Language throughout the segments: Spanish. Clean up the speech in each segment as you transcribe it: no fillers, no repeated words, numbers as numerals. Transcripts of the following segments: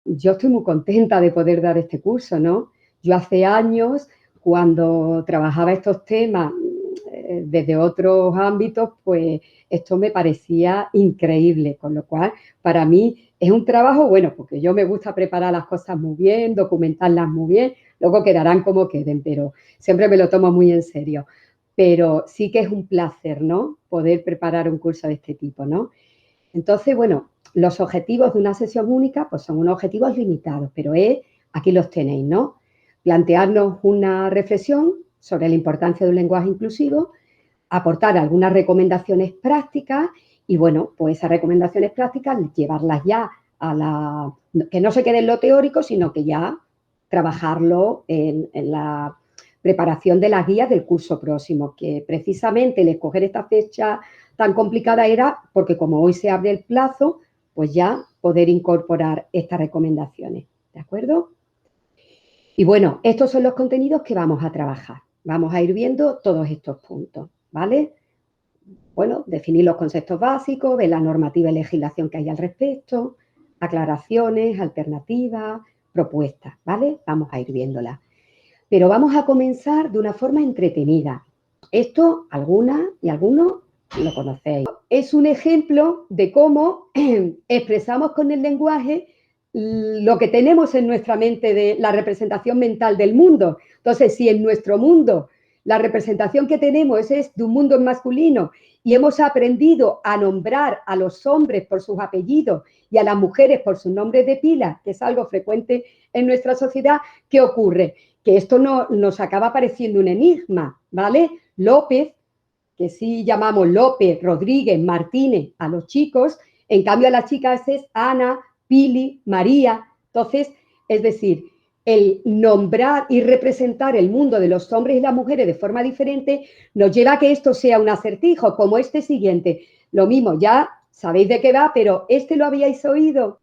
yo estoy muy contenta de poder dar este curso, ¿no? Yo hace años, cuando trabajaba estos temas desde otros ámbitos, pues esto me parecía increíble, con lo cual para mí es un trabajo, bueno, porque yo me gusta preparar las cosas muy bien, documentarlas muy bien, luego quedarán como queden, pero siempre me lo tomo muy en serio. Pero sí que es un placer, ¿no? Poder preparar un curso de este tipo, ¿no? Entonces, bueno, los objetivos de una sesión única pues son unos objetivos limitados, pero aquí los tenéis, ¿no? Plantearnos una reflexión sobre la importancia de un lenguaje inclusivo, aportar algunas recomendaciones prácticas y, bueno, pues esas recomendaciones prácticas llevarlas ya a la... que no se quede en lo teórico, sino que ya trabajarlo en la preparación de las guías del curso próximo, que precisamente el escoger esta fecha tan complicada era porque como hoy se abre el plazo, pues ya poder incorporar estas recomendaciones, ¿de acuerdo? Y bueno, estos son los contenidos que vamos a trabajar. Vamos a ir viendo todos estos puntos, ¿vale? Bueno, definir los conceptos básicos, ver la normativa y legislación que hay al respecto, aclaraciones, alternativas, propuestas, ¿vale? Vamos a ir viéndolas. Pero vamos a comenzar de una forma entretenida. Esto, algunas y algunos lo conocéis. Es un ejemplo de cómo expresamos con el lenguaje lo que tenemos en nuestra mente de la representación mental del mundo. Entonces, si en nuestro mundo la representación que tenemos es de un mundo masculino y hemos aprendido a nombrar a los hombres por sus apellidos y a las mujeres por sus nombres de pila, que es algo frecuente en nuestra sociedad, ¿qué ocurre? Que esto nos acaba pareciendo un enigma, ¿vale? López, que sí llamamos López, Rodríguez, Martínez a los chicos, en cambio a las chicas es Ana, Pili, María. Entonces, es decir, el nombrar y representar el mundo de los hombres y las mujeres de forma diferente nos lleva a que esto sea un acertijo, como este siguiente. Lo mismo, ya sabéis de qué va, pero ¿este lo habíais oído?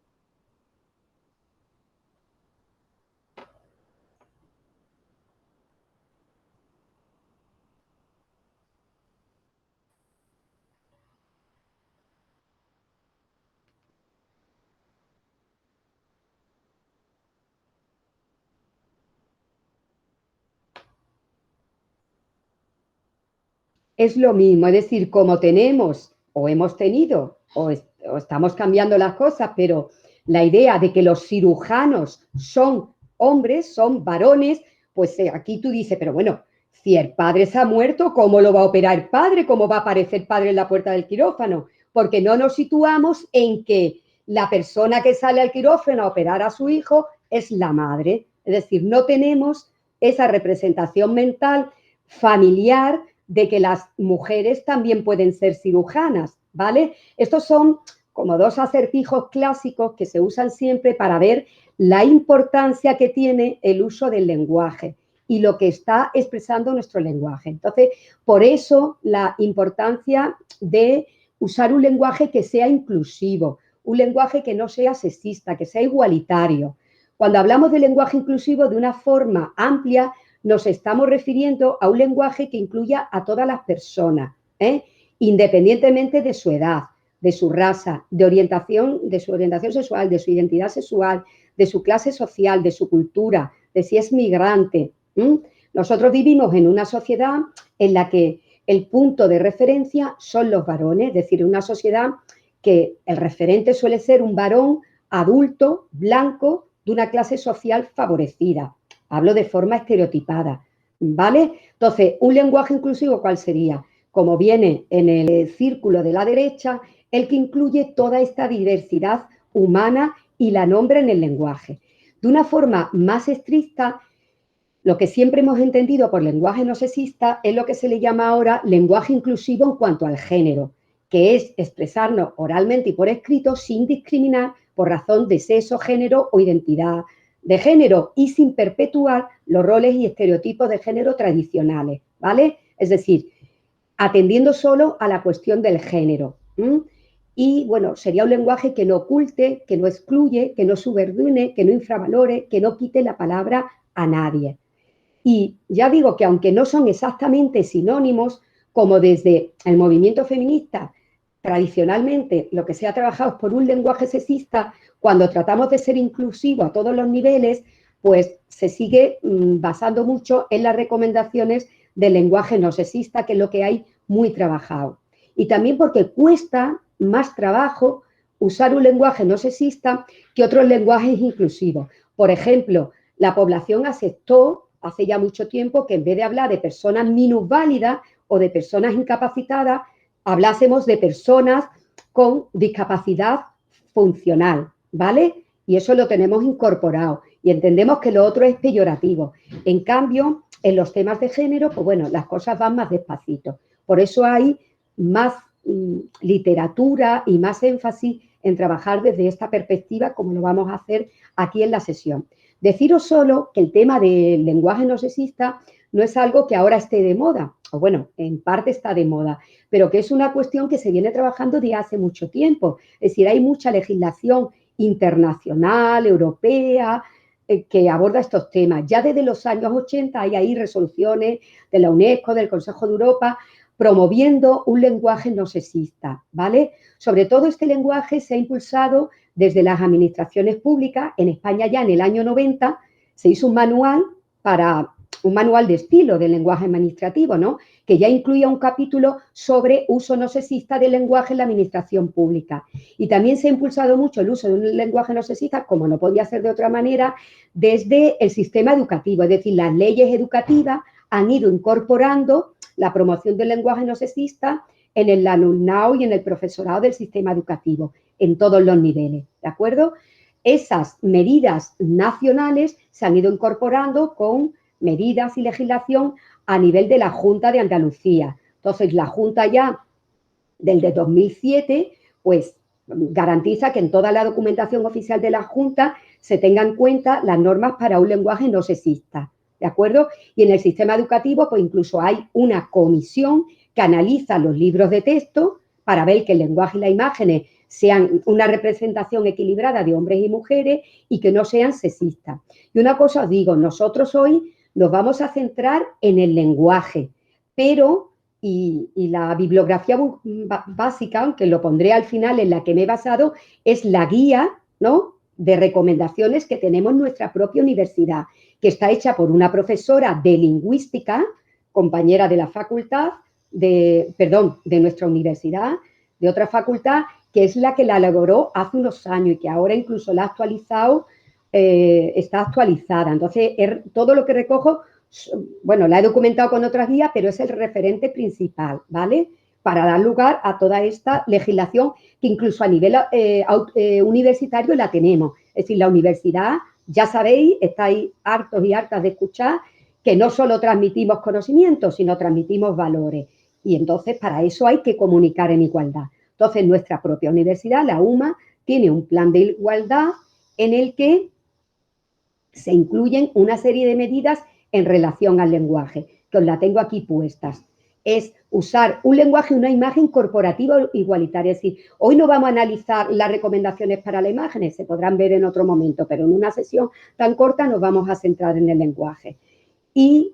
Es lo mismo, es decir, como tenemos o hemos tenido o estamos cambiando las cosas, pero la idea de que los cirujanos son hombres, son varones, pues aquí tú dices, pero bueno, si el padre se ha muerto, ¿cómo lo va a operar el padre? ¿Cómo va a aparecer padre en la puerta del quirófano? Porque no nos situamos en que la persona que sale al quirófano a operar a su hijo es la madre. Es decir, no tenemos esa representación mental familiar de que las mujeres también pueden ser cirujanas, ¿vale? Estos son como dos acertijos clásicos que se usan siempre para ver la importancia que tiene el uso del lenguaje y lo que está expresando nuestro lenguaje. Entonces, por eso la importancia de usar un lenguaje que sea inclusivo, un lenguaje que no sea sexista, que sea igualitario. Cuando hablamos de lenguaje inclusivo de una forma amplia, nos estamos refiriendo a un lenguaje que incluya a todas las personas, independientemente de su edad, de su raza, de su orientación sexual, de su identidad sexual, de su clase social, de su cultura, de si es migrante. Nosotros vivimos en una sociedad en la que el punto de referencia son los varones, es decir, una sociedad que el referente suele ser un varón adulto, blanco, de una clase social favorecida. Hablo de forma estereotipada, ¿vale? Entonces, un lenguaje inclusivo, ¿cuál sería? Como viene en el círculo de la derecha, el que incluye toda esta diversidad humana y la nombra en el lenguaje. De una forma más estricta, lo que siempre hemos entendido por lenguaje no sexista es lo que se le llama ahora lenguaje inclusivo en cuanto al género, que es expresarnos oralmente y por escrito sin discriminar por razón de sexo, género o identidad de género y sin perpetuar los roles y estereotipos de género tradicionales, ¿vale? Es decir, atendiendo solo a la cuestión del género. Y, bueno, sería un lenguaje que no oculte, que no excluye, que no subordine, que no infravalore, que no quite la palabra a nadie. Y ya digo que aunque no son exactamente sinónimos, como desde el movimiento feminista tradicionalmente lo que se ha trabajado es por un lenguaje sexista, cuando tratamos de ser inclusivos a todos los niveles, pues se sigue basando mucho en las recomendaciones del lenguaje no sexista, que es lo que hay muy trabajado. Y también porque cuesta más trabajo usar un lenguaje no sexista que otros lenguajes inclusivos. Por ejemplo, la población aceptó hace ya mucho tiempo que en vez de hablar de personas minusválidas o de personas incapacitadas, hablásemos de personas con discapacidad funcional, ¿vale? Y eso lo tenemos incorporado y entendemos que lo otro es peyorativo. En cambio, en los temas de género, pues bueno, las cosas van más despacito. Por eso hay más literatura y más énfasis en trabajar desde esta perspectiva, como lo vamos a hacer aquí en la sesión. Deciros solo que el tema del lenguaje no sexista no es algo que ahora esté de moda, o bueno, en parte está de moda, pero que es una cuestión que se viene trabajando desde hace mucho tiempo. Es decir, hay mucha legislación internacional, europea, que aborda estos temas. Ya desde los años 80 hay ahí resoluciones de la UNESCO, del Consejo de Europa, promoviendo un lenguaje no sexista, ¿vale? Sobre todo este lenguaje se ha impulsado desde las administraciones públicas. En España ya en el año 90 se hizo un manual de estilo del lenguaje administrativo, ¿no? Que ya incluía un capítulo sobre uso no sexista del lenguaje en la administración pública. Y también se ha impulsado mucho el uso de un lenguaje no sexista, como no podía ser de otra manera, desde el sistema educativo. Es decir, las leyes educativas han ido incorporando la promoción del lenguaje no sexista en el alumnado y en el profesorado del sistema educativo, en todos los niveles, ¿de acuerdo? Esas medidas nacionales se han ido incorporando con medidas y legislación a nivel de la Junta de Andalucía. Entonces, la Junta ya desde 2007, pues garantiza que en toda la documentación oficial de la Junta se tengan en cuenta las normas para un lenguaje no sexista, ¿de acuerdo? Y en el sistema educativo, pues incluso hay una comisión que analiza los libros de texto para ver que el lenguaje y las imágenes sean una representación equilibrada de hombres y mujeres y que no sean sexistas. Y una cosa os digo, nosotros hoy nos vamos a centrar en el lenguaje, pero, y la bibliografía básica, aunque lo pondré al final en la que me he basado, es la guía, ¿no?, de recomendaciones que tenemos en nuestra propia universidad, que está hecha por una profesora de lingüística, compañera de la facultad, de nuestra universidad, de otra facultad, que es la que la elaboró hace unos años y que ahora incluso la ha actualizado, está actualizada. Entonces, todo lo que recojo, bueno, la he documentado con otras guías, pero es el referente principal, ¿vale?, para dar lugar a toda esta legislación que incluso a nivel universitario la tenemos. Es decir, la universidad, ya sabéis, estáis hartos y hartas de escuchar que no solo transmitimos conocimientos, sino transmitimos valores. Y entonces, para eso hay que comunicar en igualdad. Entonces, nuestra propia universidad, la UMA, tiene un plan de igualdad en el que se incluyen una serie de medidas en relación al lenguaje, que os la tengo aquí puestas. Es usar un lenguaje y una imagen corporativa igualitaria. Es decir, hoy no vamos a analizar las recomendaciones para las imágenes, se podrán ver en otro momento, pero en una sesión tan corta nos vamos a centrar en el lenguaje. Y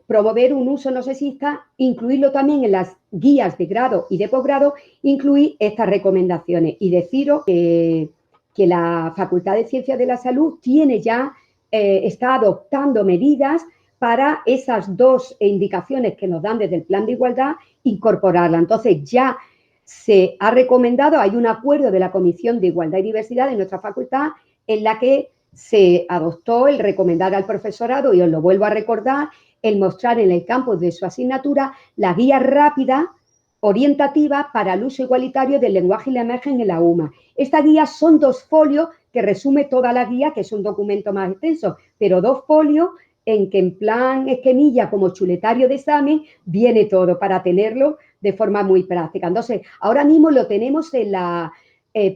promover un uso no sexista, incluirlo también en las guías de grado y de posgrado, incluir estas recomendaciones. Y deciros que la Facultad de Ciencias de la Salud tiene ya, está adoptando medidas para esas dos indicaciones que nos dan desde el plan de igualdad, incorporarla. Entonces, ya se ha recomendado, hay un acuerdo de la Comisión de Igualdad y Diversidad de nuestra facultad en la que se adoptó el recomendar al profesorado, y os lo vuelvo a recordar, el mostrar en el campus de su asignatura la guía rápida orientativa para el uso igualitario del lenguaje y la imagen en la UMA. Esta guía son 2 folios que resume toda la guía, que es un documento más extenso, pero 2 folios en que en plan esquemilla como chuletario de examen viene todo para tenerlo de forma muy práctica. Entonces, ahora mismo lo tenemos en la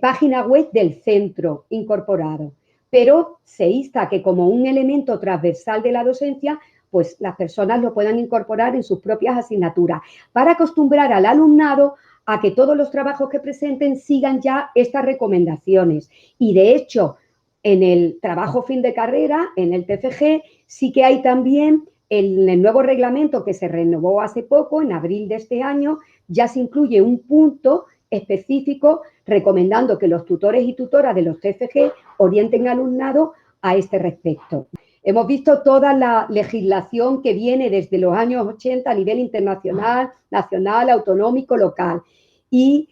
página web del centro incorporado, pero se insta que como un elemento transversal de la docencia, pues las personas lo puedan incorporar en sus propias asignaturas, para acostumbrar al alumnado a que todos los trabajos que presenten sigan ya estas recomendaciones. Y de hecho, en el trabajo fin de carrera, en el TFG, sí que hay también en el nuevo reglamento que se renovó hace poco, en abril de este año, ya se incluye un punto específico recomendando que los tutores y tutoras de los TFG orienten al alumnado a este respecto. Hemos visto toda la legislación que viene desde los años 80 a nivel internacional, nacional, autonómico, local. Y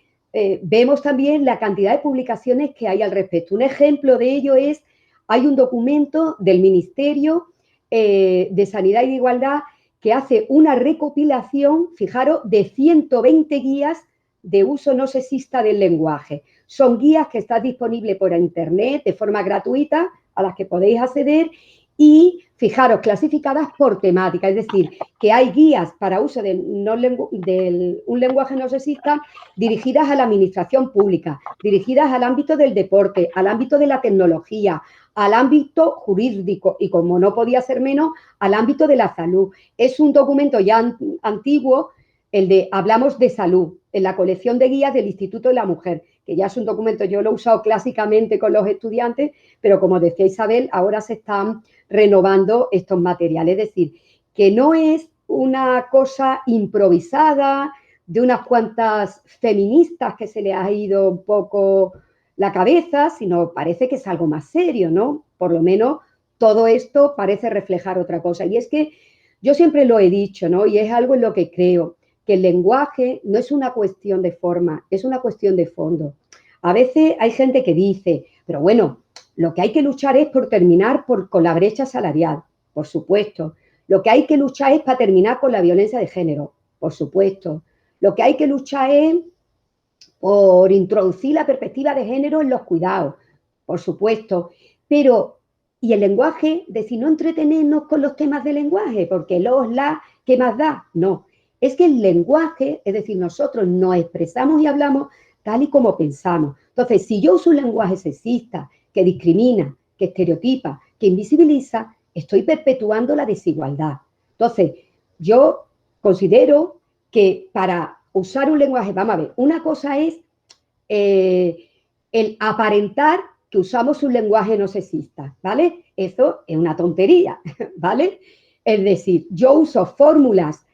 vemos también la cantidad de publicaciones que hay al respecto. Un ejemplo de ello es, hay un documento del Ministerio de Sanidad y de Igualdad que hace una recopilación, fijaros, de 120 guías de uso no sexista del lenguaje. Son guías que están disponibles por internet de forma gratuita, a las que podéis acceder, y fijaros, clasificadas por temática, es decir, que hay guías para uso de un lenguaje no sexista dirigidas a la administración pública, dirigidas al ámbito del deporte, al ámbito de la tecnología, al ámbito jurídico y, como no podía ser menos, al ámbito de la salud. Es un documento ya antiguo, el de Hablamos de Salud, en la colección de guías del Instituto de la Mujer, que ya es un documento, yo lo he usado clásicamente con los estudiantes, pero como decía Isabel, ahora se están renovando estos materiales. Es decir, que no es una cosa improvisada de unas cuantas feministas que se les ha ido un poco la cabeza, sino parece que es algo más serio, ¿no? Por lo menos todo esto parece reflejar otra cosa. Y es que yo siempre lo he dicho, ¿no? Y es algo en lo que creo, que el lenguaje no es una cuestión de forma, es una cuestión de fondo. A veces hay gente que dice, pero bueno, lo que hay que luchar es por terminar con la brecha salarial, por supuesto. Lo que hay que luchar es para terminar con la violencia de género, por supuesto. Lo que hay que luchar es por introducir la perspectiva de género en los cuidados, por supuesto. Pero, ¿y el lenguaje? Decir, no entretenernos con los temas de lenguaje, porque ¿qué más da? No. Es que el lenguaje, es decir, nosotros nos expresamos y hablamos tal y como pensamos. Entonces, si yo uso un lenguaje sexista, que discrimina, que estereotipa, que invisibiliza, estoy perpetuando la desigualdad. Entonces, yo considero que para usar un lenguaje, vamos a ver, una cosa es el aparentar que usamos un lenguaje no sexista, ¿vale? Eso es una tontería, ¿vale? Es decir, yo uso fórmulas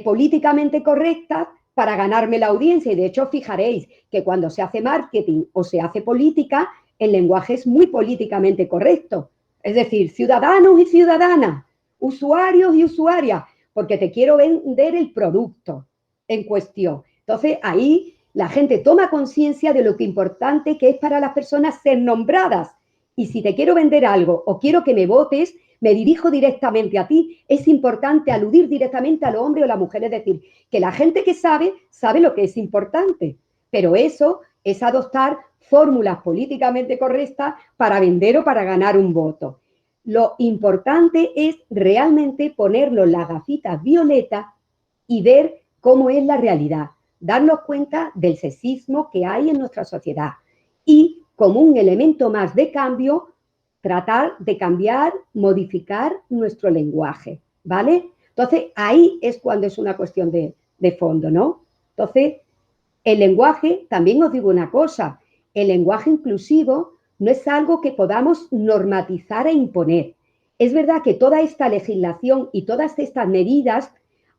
políticamente correctas para ganarme la audiencia, y de hecho fijaréis que cuando se hace marketing o se hace política, el lenguaje es muy políticamente correcto. Es decir, ciudadanos y ciudadanas, usuarios y usuarias, porque te quiero vender el producto en cuestión. Entonces, ahí la gente toma conciencia de lo que importante que es para las personas ser nombradas. Y si te quiero vender algo o quiero que me votes, me dirijo directamente a ti. Es importante aludir directamente al hombre o a la mujer. Es decir, que la gente que sabe lo que es importante. Pero eso es adoptar fórmulas políticamente correctas para vender o para ganar un voto. Lo importante es realmente ponernos las gafitas violetas y ver cómo es la realidad, darnos cuenta del sexismo que hay en nuestra sociedad y, como un elemento más de cambio, tratar de cambiar, modificar nuestro lenguaje, ¿vale? Entonces, ahí es cuando es una cuestión de fondo, ¿no? Entonces, el lenguaje, también os digo una cosa, el lenguaje inclusivo no es algo que podamos normatizar e imponer. Es verdad que toda esta legislación y todas estas medidas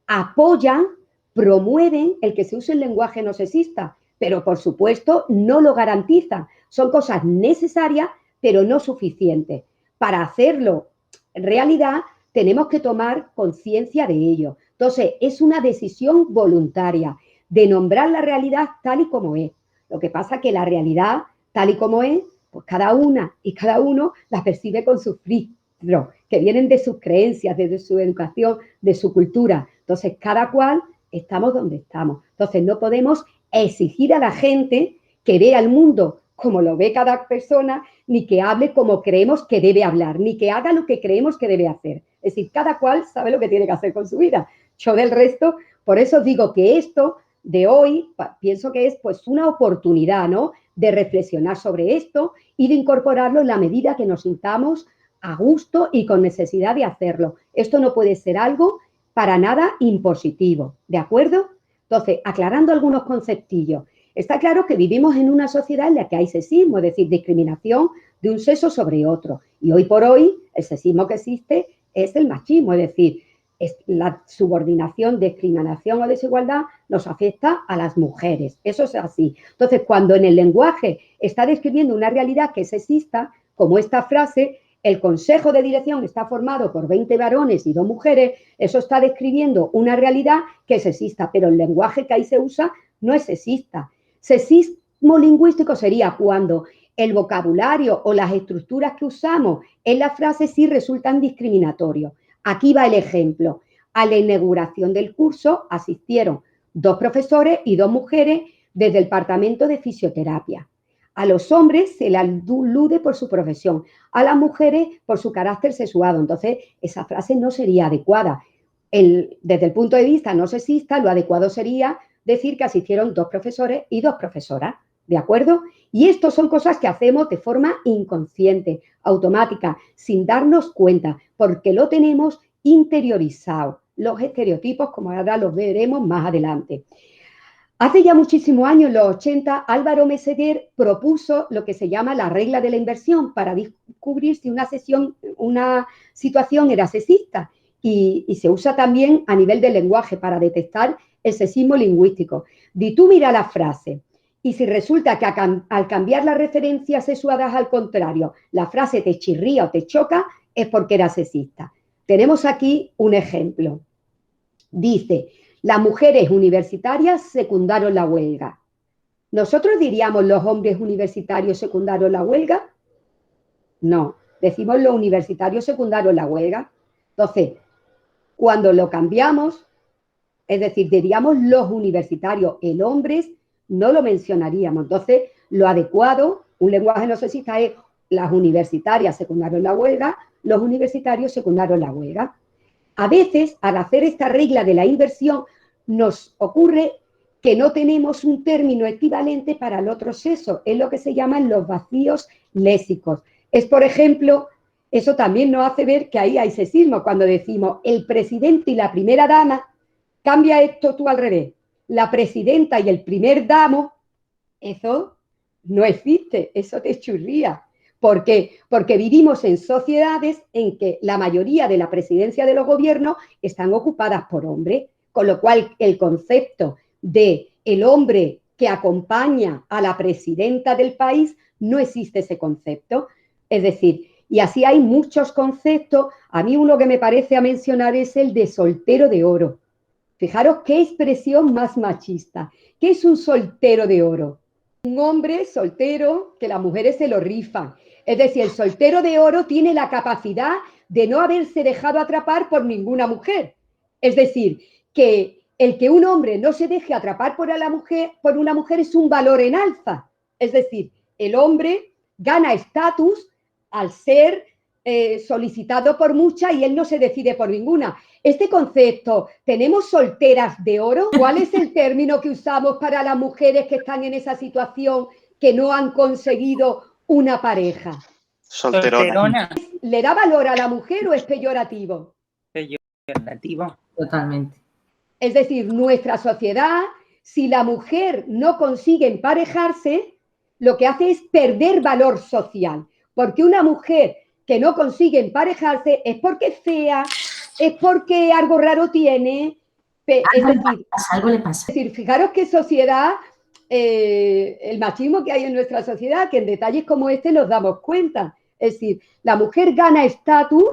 apoyan, promueven el que se use el lenguaje no sexista, pero por supuesto no lo garantizan. Son cosas necesarias, pero no suficientes. Para hacerlo realidad, tenemos que tomar conciencia de ello. Entonces, es una decisión voluntaria de nombrar la realidad tal y como es. Lo que pasa es que la realidad tal y como es, pues cada una y cada uno la percibe con sus filtros, que vienen de sus creencias, de su educación, de su cultura. Entonces, cada cual estamos donde estamos. Entonces, no podemos exigir a la gente que vea el mundo como lo ve cada persona, ni que hable como creemos que debe hablar, ni que haga lo que creemos que debe hacer. Es decir, cada cual sabe lo que tiene que hacer con su vida. Yo del resto, por eso digo que esto de hoy, pienso que es pues una oportunidad, ¿no?, de reflexionar sobre esto y de incorporarlo en la medida que nos sintamos a gusto y con necesidad de hacerlo. Esto no puede ser algo para nada impositivo, ¿de acuerdo? Entonces, aclarando algunos conceptillos, está claro que vivimos en una sociedad en la que hay sexismo, es decir, discriminación de un sexo sobre otro. Y hoy por hoy, el sexismo que existe es el machismo, es decir, la subordinación, discriminación o desigualdad nos afecta a las mujeres. Eso es así. Entonces, cuando en el lenguaje está describiendo una realidad que es sexista, como esta frase, el consejo de dirección está formado por 20 varones y 2 mujeres, eso está describiendo una realidad que es sexista, pero el lenguaje que ahí se usa no es sexista. Sexismo lingüístico sería cuando el vocabulario o las estructuras que usamos en la frase sí resultan discriminatorios. Aquí va el ejemplo. A la inauguración del curso asistieron 2 profesores y 2 mujeres desde el departamento de fisioterapia. A los hombres se les alude por su profesión, a las mujeres por su carácter sexuado. Entonces, esa frase no sería adecuada. Desde el punto de vista no sexista, lo adecuado sería decir que asistieron 2 profesores y 2 profesoras, ¿de acuerdo? Y esto son cosas que hacemos de forma inconsciente, automática, sin darnos cuenta, porque lo tenemos interiorizado. Los estereotipos, como ahora los veremos más adelante. Hace ya muchísimos años, en los 80, Álvaro Meseguer propuso lo que se llama la regla de la inversión para descubrir si una situación era sexista y se usa también a nivel del lenguaje para detectar el sexismo lingüístico. Y tú mira la frase y si resulta que al cambiar las referencias sexuadas al contrario, la frase te chirría o te choca, es porque era sexista. Tenemos aquí un ejemplo. Dice: las mujeres universitarias secundaron la huelga. ¿Nosotros diríamos los hombres universitarios secundaron la huelga? No, decimos los universitarios secundaron la huelga. Entonces, cuando lo cambiamos, es decir, diríamos los universitarios, el hombres no lo mencionaríamos. Entonces, lo adecuado, un lenguaje no sexista, es las universitarias secundaron la huelga, los universitarios secundaron la huelga. A veces, al hacer esta regla de la inversión, nos ocurre que no tenemos un término equivalente para el otro sexo. Es lo que se llaman los vacíos léxicos. Es, por ejemplo, eso también nos hace ver que ahí hay sexismo. Cuando decimos el presidente y la primera dama, cambia esto tú al revés. La presidenta y el primer damo, eso no existe, eso te churría. ¿Por qué? Porque vivimos en sociedades en que la mayoría de la presidencia de los gobiernos están ocupadas por hombres, con lo cual el concepto de el hombre que acompaña a la presidenta del país, no existe ese concepto. Es decir, y así hay muchos conceptos. A mí uno que me parece a mencionar es el de soltero de oro. Fijaros qué expresión más machista. ¿Qué es un soltero de oro? Un hombre soltero que las mujeres se lo rifan. Es decir, el soltero de oro tiene la capacidad de no haberse dejado atrapar por ninguna mujer. Es decir, que el que un hombre no se deje atrapar por una mujer es un valor en alza. Es decir, el hombre gana estatus al ser solicitado por muchas y él no se decide por ninguna. Este concepto, ¿tenemos solteras de oro? ¿Cuál es el término que usamos para las mujeres que están en esa situación que no han conseguido una pareja? Solterona. ¿Le da valor a la mujer o es peyorativo? Peyorativo. Totalmente. Es decir, nuestra sociedad, si la mujer no consigue emparejarse, lo que hace es perder valor social, porque una mujer que no consigue emparejarse es porque es fea, es porque algo raro tiene, algo le pasa. Es decir, fijaros qué sociedad, el machismo que hay en nuestra sociedad, que en detalles como este nos damos cuenta. Es decir, la mujer gana estatus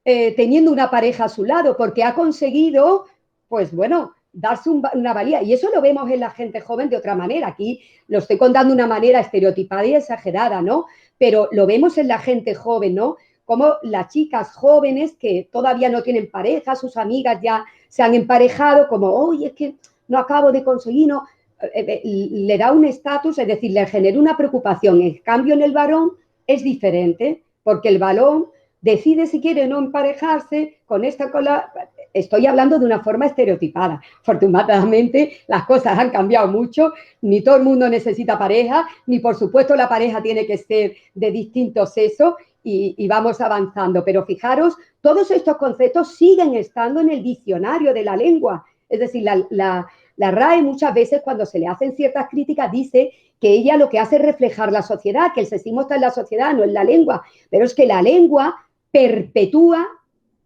teniendo una pareja a su lado, porque ha conseguido, pues bueno, darse una valía. Y eso lo vemos en la gente joven de otra manera. Aquí lo estoy contando de una manera estereotipada y exagerada, ¿no? Pero lo vemos en la gente joven, ¿no? Como las chicas jóvenes que todavía no tienen pareja, sus amigas ya se han emparejado, como, oye, es que no acabo de conseguir, no. Le da un estatus, es decir, le genera una preocupación. En cambio, en el varón es diferente, porque el varón decide si quiere o no emparejarse con esta cola. Estoy hablando de una forma estereotipada. Afortunadamente, las cosas han cambiado mucho. Ni todo el mundo necesita pareja, ni por supuesto la pareja tiene que ser de distinto sexo y vamos avanzando. Pero fijaros, todos estos conceptos siguen estando en el diccionario de la lengua. Es decir, la RAE muchas veces cuando se le hacen ciertas críticas dice que ella lo que hace es reflejar la sociedad, que el sexismo está en la sociedad, no en la lengua. Pero es que la lengua perpetúa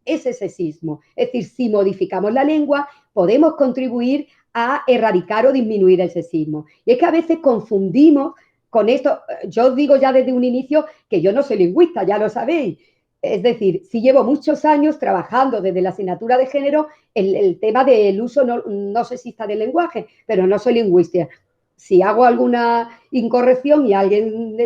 ese sexismo. Es decir, si modificamos la lengua, podemos contribuir a erradicar o disminuir el sexismo. Y es que a veces confundimos con esto. Yo os digo ya desde un inicio que yo no soy lingüista, ya lo sabéis. Es decir, sí llevo muchos años trabajando desde la asignatura de género el tema del uso no sexista del lenguaje, pero no soy lingüista. Si hago alguna incorrección y alguien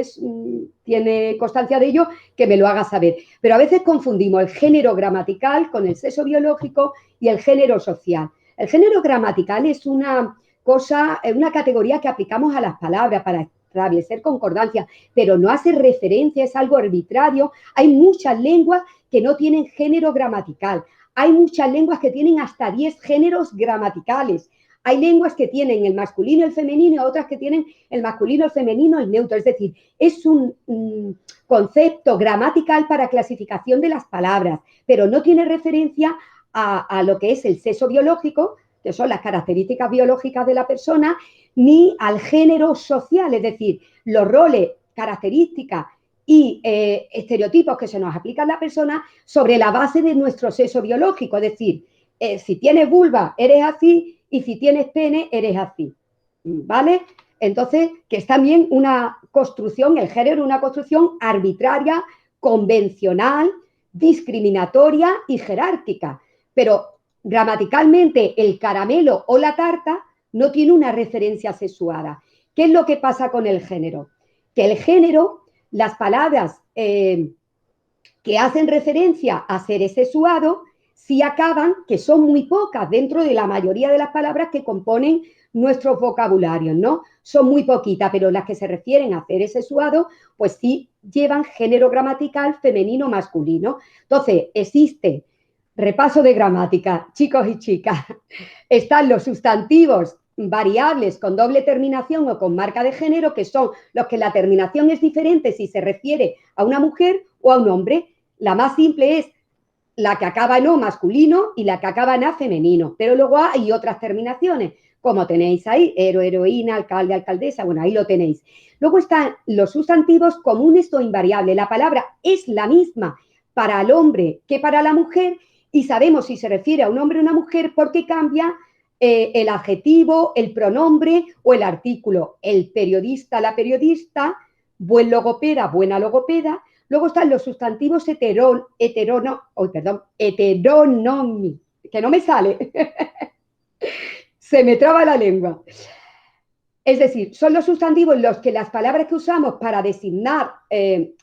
tiene constancia de ello, que me lo haga saber. Pero a veces confundimos el género gramatical con el sexo biológico y el género social. El género gramatical es una cosa, una categoría que aplicamos a las palabras para establecer concordancia, pero no hace referencia, es algo arbitrario. Hay muchas lenguas que no tienen género gramatical. Hay muchas lenguas que tienen hasta 10 géneros gramaticales. Hay lenguas que tienen el masculino y el femenino y otras que tienen el masculino, el femenino y el neutro. Es decir, es un concepto gramatical para clasificación de las palabras, pero no tiene referencia a lo que es el sexo biológico, que son las características biológicas de la persona, ni al género social, es decir, los roles, características y estereotipos que se nos aplican a la persona sobre la base de nuestro sexo biológico. Es decir, si tienes vulva, eres así, y si tienes pene, eres así, ¿vale? Entonces, que es también una construcción, el género, una construcción arbitraria, convencional, discriminatoria y jerárquica. Pero gramaticalmente el caramelo o la tarta no tiene una referencia sexuada. ¿Qué es lo que pasa con el género? Que el género, las palabras que hacen referencia a seres sexuados, sí acaban, que son muy pocas dentro de la mayoría de las palabras que componen nuestros vocabularios, ¿no? Son muy poquitas, pero las que se refieren a seres sexuados, pues sí llevan género gramatical femenino masculino. Entonces, existe, repaso de gramática, chicos y chicas, están los sustantivos variables con doble terminación o con marca de género, que son los que la terminación es diferente si se refiere a una mujer o a un hombre. La más simple es la que acaba en O masculino y la que acaba en A femenino, pero luego hay otras terminaciones, como tenéis ahí, héroe, heroína, alcalde, alcaldesa, bueno, ahí lo tenéis. Luego están los sustantivos comunes o invariables. La palabra es la misma para el hombre que para la mujer y sabemos si se refiere a un hombre o una mujer porque cambia el adjetivo, el pronombre o el artículo. El periodista, la periodista, buen logopeda, buena logopeda. Luego están los sustantivos heterónomos, que no me sale, se me traba la lengua. Es decir, son los sustantivos en los que las palabras que usamos para designar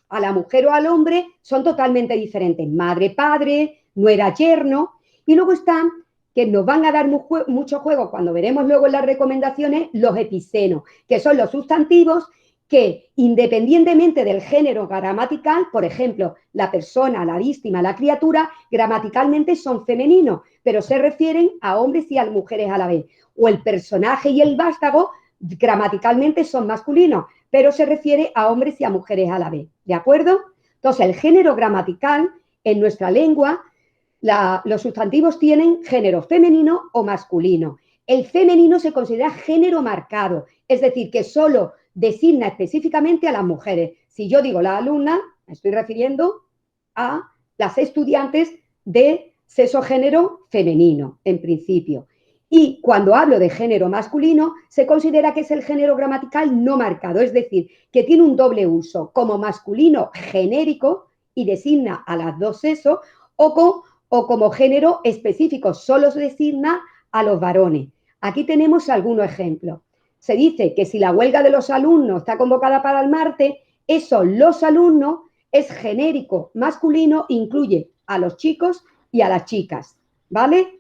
a la mujer o al hombre son totalmente diferentes. Madre, padre, nuera, yerno. Y luego están, que nos van a dar mucho juego cuando veremos luego en las recomendaciones, los episenos, que son los sustantivos que independientemente del género gramatical, por ejemplo, la persona, la víctima, la criatura, gramaticalmente son femeninos, pero se refieren a hombres y a mujeres a la vez. O el personaje y el vástago gramaticalmente son masculinos, pero se refiere a hombres y a mujeres a la vez. ¿De acuerdo? Entonces, el género gramatical en nuestra lengua, los sustantivos tienen género femenino o masculino. El femenino se considera género marcado, es decir, que solo designa específicamente a las mujeres. Si yo digo la alumna, me estoy refiriendo a las estudiantes de sexo-género femenino, en principio. Y cuando hablo de género masculino, se considera que es el género gramatical no marcado, es decir, que tiene un doble uso, como masculino genérico y designa a las dos sexos, o como género específico, solo se designa a los varones. Aquí tenemos algunos ejemplos. Se dice que si la huelga de los alumnos está convocada para el martes, eso, los alumnos, es genérico masculino, incluye a los chicos y a las chicas, ¿vale?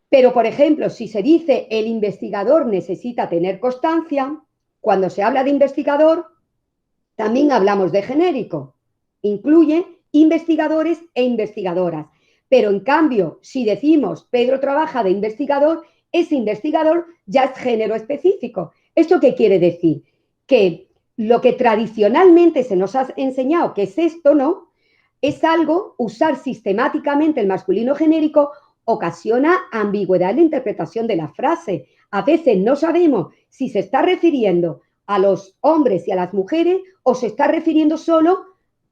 Pero, por ejemplo, si se dice el investigador necesita tener constancia, cuando se habla de investigador, también hablamos de genérico. Incluye investigadores e investigadoras. Pero, en cambio, si decimos Pedro trabaja de investigador, ese investigador ya es género específico. ¿Esto qué quiere decir? Que lo que tradicionalmente se nos ha enseñado, que es esto, ¿no? Es algo, usar sistemáticamente el masculino genérico ocasiona ambigüedad en la interpretación de la frase. A veces no sabemos si se está refiriendo a los hombres y a las mujeres o se está refiriendo solo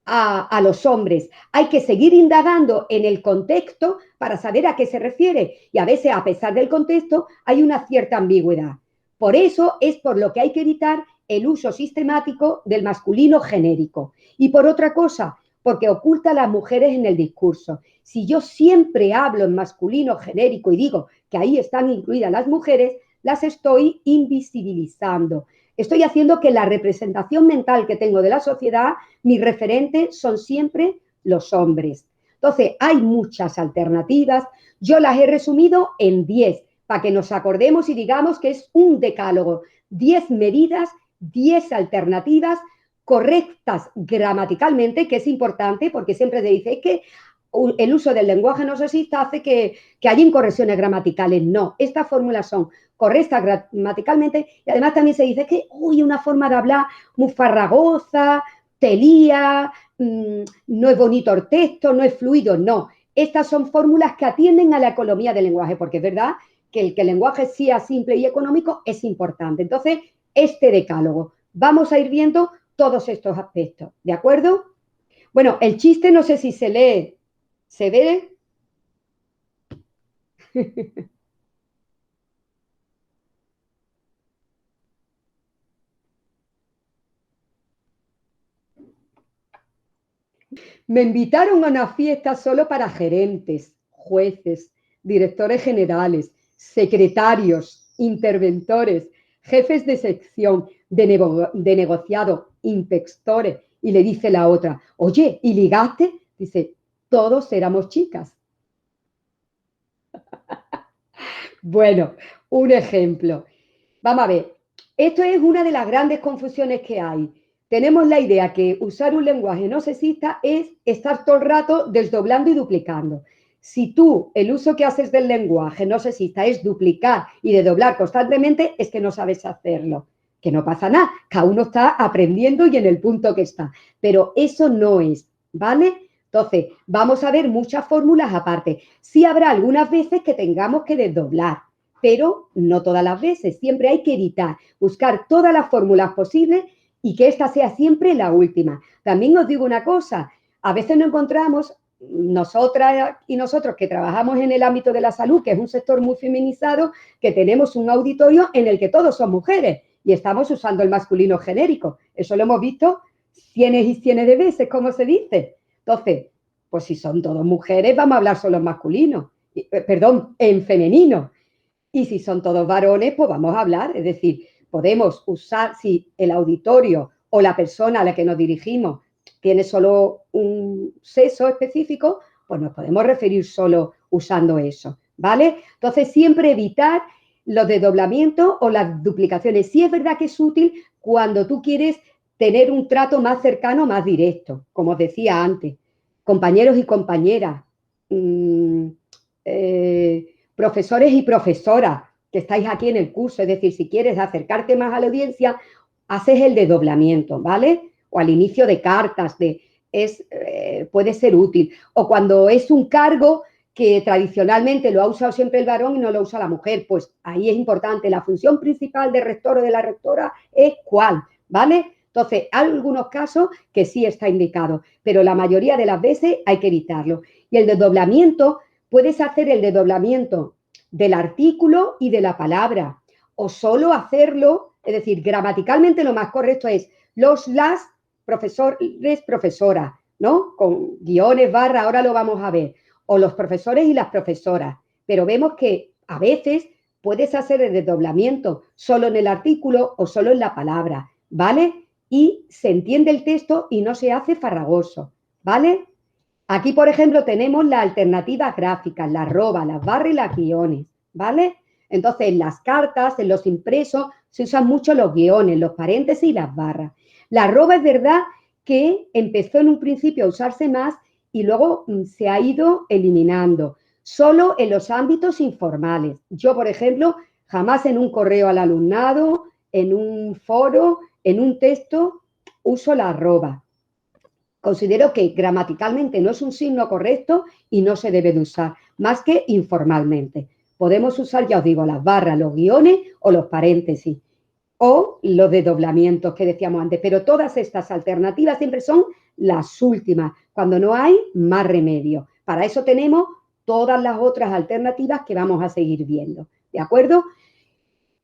a los hombres. Hay que seguir indagando en el contexto para saber a qué se refiere. Y a veces, a pesar del contexto, hay una cierta ambigüedad. Por eso es por lo que hay que evitar el uso sistemático del masculino genérico. Y por otra cosa, porque oculta a las mujeres en el discurso. Si yo siempre hablo en masculino genérico y digo que ahí están incluidas las mujeres, las estoy invisibilizando. Estoy haciendo que la representación mental que tengo de la sociedad, mis referentes son siempre los hombres. Entonces, hay muchas alternativas. Yo las he resumido en 10, para que nos acordemos y digamos que es un decálogo. 10 medidas, 10 alternativas correctas gramaticalmente, que es importante porque siempre se dice que el uso del lenguaje no sexista hace que haya incorrecciones gramaticales. No, estas fórmulas son correctas gramaticalmente y además también se dice que una forma de hablar muy farragosa, te lía, no es bonito el texto, no es fluido. No, estas son fórmulas que atienden a la economía del lenguaje, porque es verdad que el lenguaje sea simple y económico es importante. Entonces, este decálogo, vamos a ir viendo todos estos aspectos, ¿de acuerdo? Bueno, el chiste no sé si se lee, ¿se ve? Me invitaron a una fiesta solo para gerentes, jueces, directores generales, secretarios, interventores, jefes de sección, de negociado, inspectores. Y le dice la otra, oye, ¿y ligaste? Dice, todos éramos chicas. Bueno, un ejemplo. Vamos a ver, esto es una de las grandes confusiones que hay. Tenemos la idea que usar un lenguaje no sexista es estar todo el rato desdoblando y duplicando. Si tú, el uso que haces del lenguaje no sexista es duplicar y desdoblar constantemente, es que no sabes hacerlo. Que no pasa nada, cada uno está aprendiendo y en el punto que está. Pero eso no es, ¿vale? Entonces, vamos a ver muchas fórmulas aparte. Sí habrá algunas veces que tengamos que desdoblar, pero no todas las veces. Siempre hay que evitar, buscar todas las fórmulas posibles y que esta sea siempre la última. También os digo una cosa, a veces nos encontramos, nosotras y nosotros que trabajamos en el ámbito de la salud, que es un sector muy feminizado, que tenemos un auditorio en el que todos son mujeres y estamos usando el masculino genérico. Eso lo hemos visto cientos y cientos de veces, como se dice. Entonces, pues si son todas mujeres, vamos a hablar solo en masculino, en femenino. Y si son todos varones, pues vamos a hablar. Es decir, podemos usar, si el auditorio o la persona a la que nos dirigimos tiene solo un sexo específico, pues nos podemos referir solo usando eso, ¿vale? Entonces, siempre evitar los desdoblamientos o las duplicaciones. Sí es verdad que es útil cuando tú quieres tener un trato más cercano, más directo, como os decía antes. Compañeros y compañeras, profesores y profesoras que estáis aquí en el curso, es decir, si quieres acercarte más a la audiencia, haces el desdoblamiento, ¿vale? O al inicio de cartas, puede ser útil. O cuando es un cargo que tradicionalmente lo ha usado siempre el varón y no lo usa la mujer, pues ahí es importante. La función principal del rector o de la rectora es cuál, ¿vale? Entonces, hay algunos casos que sí está indicado, pero la mayoría de las veces hay que evitarlo. Y el desdoblamiento, puedes hacer el desdoblamiento del artículo y de la palabra, o solo hacerlo, es decir, gramaticalmente lo más correcto es las profesores, profesoras, ¿no? Con guiones, barra, ahora lo vamos a ver, o los profesores y las profesoras, pero vemos que a veces puedes hacer el desdoblamiento solo en el artículo o solo en la palabra, ¿vale? Y se entiende el texto y no se hace farragoso, ¿vale? Aquí, por ejemplo, tenemos las alternativas gráficas, las arrobas, las barras y las guiones, ¿vale? Entonces, en las cartas, en los impresos, se usan mucho los guiones, los paréntesis y las barras. La arroba es verdad que empezó en un principio a usarse más y luego se ha ido eliminando, solo en los ámbitos informales. Yo, por ejemplo, jamás en un correo al alumnado, en un foro, en un texto, uso la arroba. Considero que gramaticalmente no es un signo correcto y no se debe de usar, más que informalmente. Podemos usar, ya os digo, las barras, los guiones o los paréntesis o los desdoblamientos que decíamos antes, pero todas estas alternativas siempre son las últimas. Cuando no hay, más remedio. Para eso tenemos todas las otras alternativas que vamos a seguir viendo, ¿de acuerdo?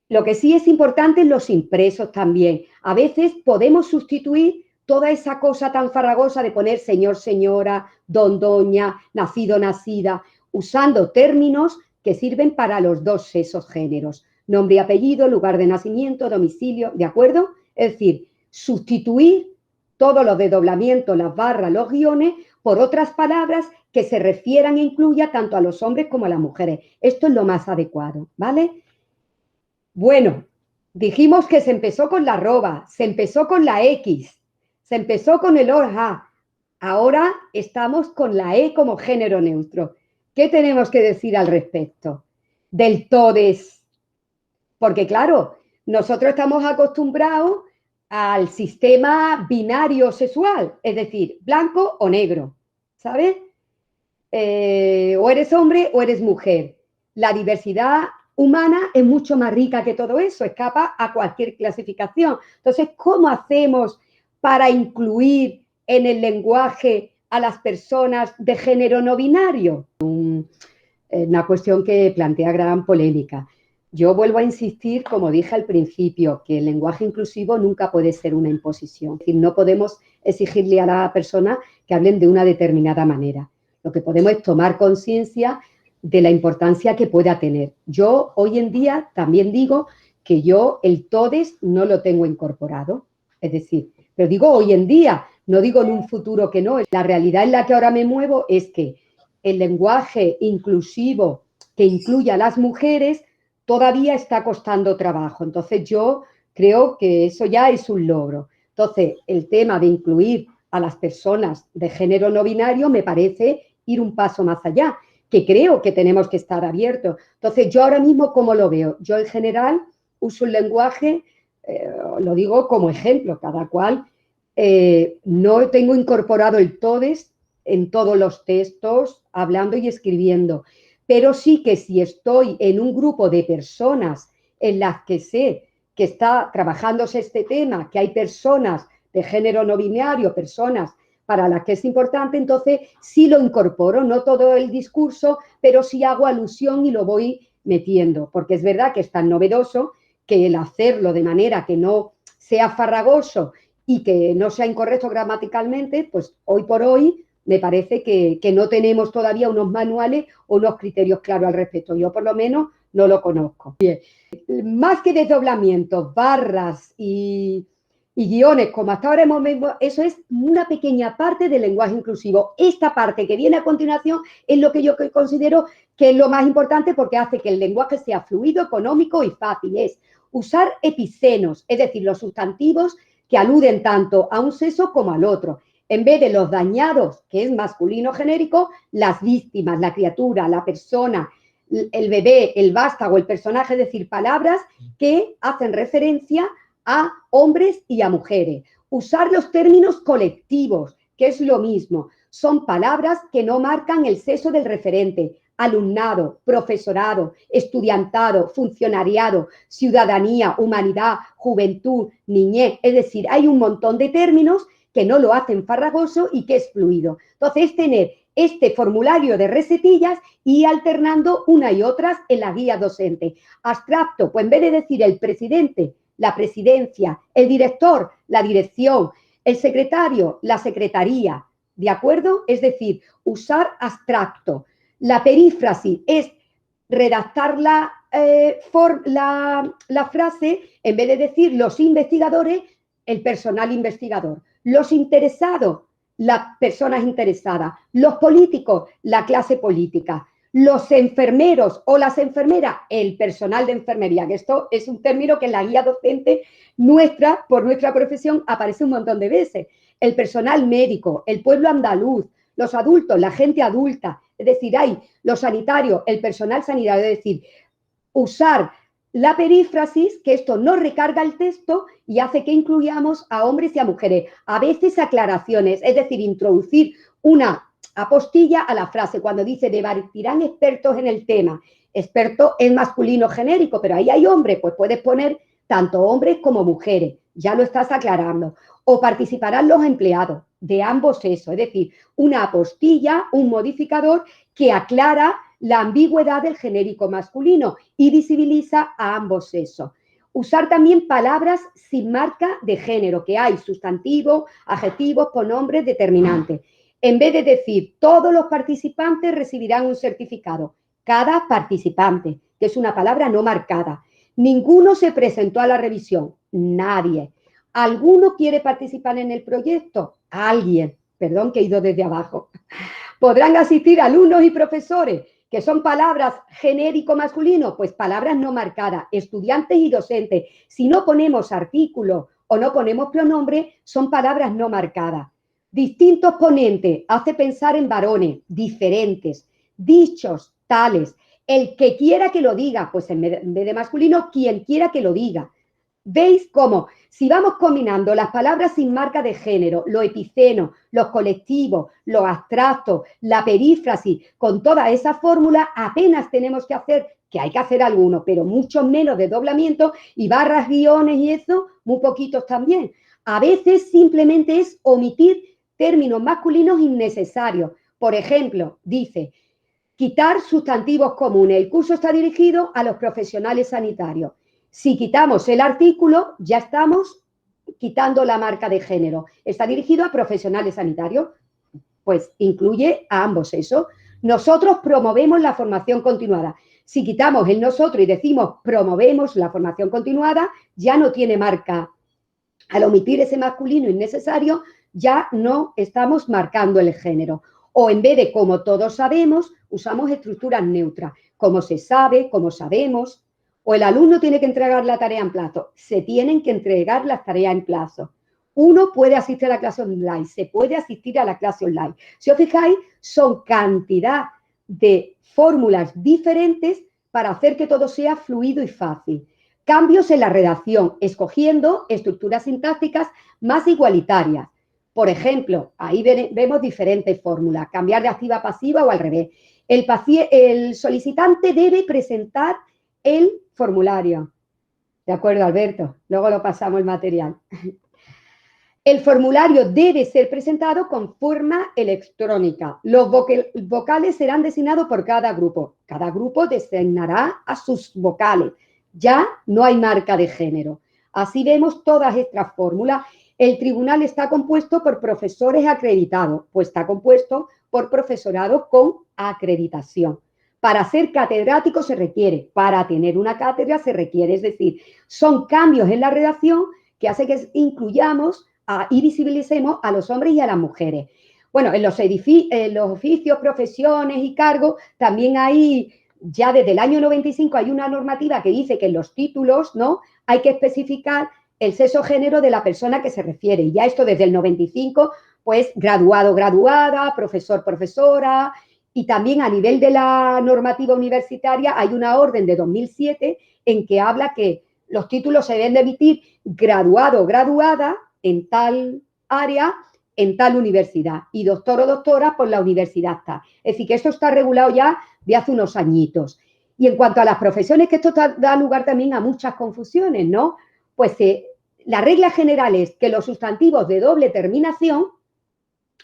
Lo que sí es importante es los impresos también. A veces podemos sustituir toda esa cosa tan farragosa de poner señor, señora, don, doña, nacido, nacida, usando términos que sirven para los dos sexos géneros. Nombre y apellido, lugar de nacimiento, domicilio, ¿de acuerdo? Es decir, sustituir todos los desdoblamientos, las barras, los guiones, por otras palabras que se refieran e incluya tanto a los hombres como a las mujeres. Esto es lo más adecuado, ¿vale? Bueno, dijimos que se empezó con la arroba, se empezó con la X, se empezó con el OJA. Ahora estamos con la E como género neutro. ¿Qué tenemos que decir al respecto? Del todes. Porque claro, nosotros estamos acostumbrados al sistema binario sexual, es decir, blanco o negro, ¿sabes? O eres hombre o eres mujer. La diversidad humana es mucho más rica que todo eso, escapa a cualquier clasificación. Entonces, ¿cómo hacemos para incluir en el lenguaje a las personas de género no binario? Una cuestión que plantea gran polémica. Yo vuelvo a insistir, como dije al principio, que el lenguaje inclusivo nunca puede ser una imposición. Es decir, no podemos exigirle a la persona que hablen de una determinada manera. Lo que podemos es tomar conciencia de la importancia que pueda tener. Yo hoy en día también digo que yo el todes no lo tengo incorporado. Es decir, pero digo hoy en día, no digo en un futuro que no. La realidad en la que ahora me muevo es que el lenguaje inclusivo que incluya a las mujeres todavía está costando trabajo. Entonces yo creo que eso ya es un logro. Entonces el tema de incluir a las personas de género no binario me parece ir un paso más allá, que creo que tenemos que estar abiertos. Entonces yo ahora mismo, ¿cómo lo veo? Yo en general uso un lenguaje, lo digo como ejemplo, cada cual, no tengo incorporado el todes en todos los textos, hablando y escribiendo, pero sí que si estoy en un grupo de personas en las que sé que está trabajándose este tema, que hay personas de género no binario, personas para las que es importante, entonces sí lo incorporo, no todo el discurso, pero sí hago alusión y lo voy metiendo, porque es verdad que es tan novedoso que el hacerlo de manera que no sea farragoso y que no sea incorrecto gramaticalmente, pues hoy por hoy me parece que no tenemos todavía unos manuales o unos criterios claros al respecto. Yo por lo menos no lo conozco. Bien. Más que desdoblamientos, barras y guiones, como hasta ahora hemos visto, eso es una pequeña parte del lenguaje inclusivo. Esta parte que viene a continuación es lo que yo considero que es lo más importante porque hace que el lenguaje sea fluido, económico y fácil. Es usar epicenos, es decir, los sustantivos que aluden tanto a un sexo como al otro. En vez de los dañados, que es masculino genérico, las víctimas, la criatura, la persona, el bebé, el vástago, el personaje, es decir, palabras que hacen referencia a hombres y a mujeres. Usar los términos colectivos, que es lo mismo. Son palabras que no marcan el sexo del referente. Alumnado, profesorado, estudiantado, funcionariado, ciudadanía, humanidad, juventud, niñez. Es decir, hay un montón de términos que no lo hacen farragoso y que es fluido. Entonces, es tener este formulario de recetillas y alternando una y otras en la guía docente. Abstracto, pues en vez de decir el presidente, la presidencia, el director, la dirección, el secretario, la secretaría, ¿de acuerdo? Es decir, usar abstracto. La perífrasis es redactar la frase, en vez de decir los investigadores, el personal investigador. Los interesados, las personas interesadas. Los políticos, la clase política. Los enfermeros o las enfermeras, el personal de enfermería, que esto es un término que en la guía docente nuestra, por nuestra profesión, aparece un montón de veces. El personal médico, el pueblo andaluz, los adultos, la gente adulta, es decir, hay los sanitarios, el personal sanitario, es decir, usar la perífrasis, que esto no recarga el texto y hace que incluyamos a hombres y a mujeres. A veces aclaraciones, es decir, introducir una apostilla a la frase cuando dice debatirán expertos en el tema. Experto es masculino genérico, pero ahí hay hombres, pues puedes poner tanto hombres como mujeres, ya lo estás aclarando. O participarán los empleados, de ambos sexos, es decir, una apostilla, un modificador que aclara la ambigüedad del genérico masculino y visibiliza a ambos sexos. Usar también palabras sin marca de género, que hay sustantivos, adjetivos, pronombres, determinantes. En vez de decir todos los participantes recibirán un certificado, cada participante, que es una palabra no marcada. Ninguno se presentó a la revisión, nadie. ¿Alguno quiere participar en el proyecto? Alguien. Perdón que he ido desde abajo. ¿Podrán asistir alumnos y profesores? ¿Que son palabras genérico masculino? Pues palabras no marcadas, estudiantes y docentes. Si no ponemos artículos o no ponemos pronombre, son palabras no marcadas. Distintos ponentes, hace pensar en varones, diferentes. Dichos, tales. El que quiera que lo diga, pues en vez de masculino, quien quiera que lo diga. ¿Veis cómo? Si vamos combinando las palabras sin marca de género, lo epiceno, los colectivos, los abstractos, la perífrasis, con toda esa fórmula, apenas tenemos que hacer, que hay que hacer algunos, pero mucho menos desdoblamiento y barras, guiones y eso, muy poquitos también. A veces simplemente es omitir términos masculinos innecesarios. Por ejemplo, dice, quitar sustantivos comunes. El curso está dirigido a los profesionales sanitarios. Si quitamos el artículo, ya estamos quitando la marca de género. Está dirigido a profesionales sanitarios, pues incluye a ambos eso. Nosotros promovemos la formación continuada. Si quitamos el nosotros y decimos promovemos la formación continuada, ya no tiene marca. Al omitir ese masculino innecesario, ya no estamos marcando el género. O en vez de como todos sabemos, usamos estructuras neutras. Como se sabe, como sabemos. O el alumno tiene que entregar la tarea en plazo. Se tienen que entregar las tareas en plazo. Uno puede asistir a la clase online, se puede asistir a la clase online. Si os fijáis, son cantidad de fórmulas diferentes para hacer que todo sea fluido y fácil. Cambios en la redacción, escogiendo estructuras sintácticas más igualitarias. Por ejemplo, ahí vemos diferentes fórmulas, cambiar de activa a pasiva o al revés. El solicitante debe presentar el formulario. ¿De acuerdo, Alberto? Luego lo pasamos el material. El formulario debe ser presentado con forma electrónica. Los vocales serán designados por cada grupo. Cada grupo designará a sus vocales. Ya no hay marca de género. Así vemos todas estas fórmulas. El tribunal está compuesto por profesores acreditados, pues está compuesto por profesorado con acreditación. Para ser catedrático se requiere, para tener una cátedra se requiere, es decir, son cambios en la redacción que hace que incluyamos y visibilicemos a los hombres y a las mujeres. Bueno, en los oficios, profesiones y cargos también hay, ya desde el año 95 hay una normativa que dice que en los títulos, ¿no?, hay que especificar el sexo género de la persona que se refiere. Y ya esto desde el 95, pues graduado, graduada, profesor, profesora. Y también a nivel de la normativa universitaria hay una orden de 2007 en que habla que los títulos se deben de emitir graduado o graduada en tal área, en tal universidad. Y doctor o doctora por la universidad tal. Es decir, que esto está regulado ya de hace unos añitos. Y en cuanto a las profesiones, que esto da lugar también a muchas confusiones, ¿no? Pues la regla general es que los sustantivos de doble terminación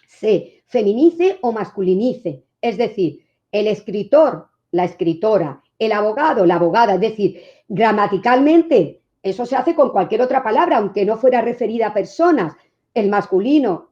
se feminice o masculinice. Es decir, el escritor, la escritora, el abogado, la abogada, es decir, gramaticalmente eso se hace con cualquier otra palabra, aunque no fuera referida a personas. El masculino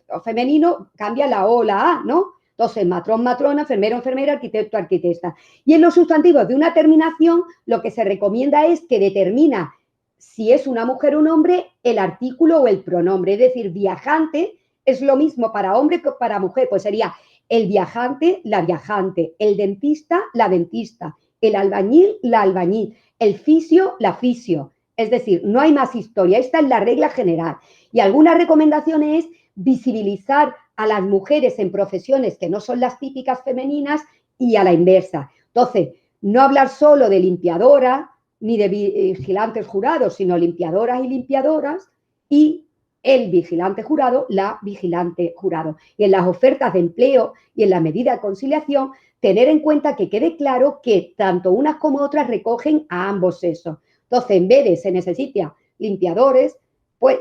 o femenino cambia la O, la A, ¿no? Entonces, matrón, matrona, enfermero, enfermera, arquitecto, arquitecta. Y en los sustantivos de una terminación, lo que se recomienda es que determina si es una mujer o un hombre el artículo o el pronombre. Es decir, viajante es lo mismo para hombre que para mujer, pues sería el viajante, la viajante, el dentista, la dentista, el albañil, la albañil, el fisio, la fisio. Es decir, no hay más historia. Esta es la regla general. Y algunas recomendaciones es visibilizar a las mujeres en profesiones que no son las típicas femeninas y a la inversa. Entonces, no hablar solo de limpiadora ni de vigilantes jurados, sino limpiadoras y limpiadoras y el vigilante jurado, la vigilante jurado. Y en las ofertas de empleo y en la medida de conciliación, tener en cuenta que quede claro que tanto unas como otras recogen a ambos sexos. Entonces, en vez de se necesita limpiadores, pues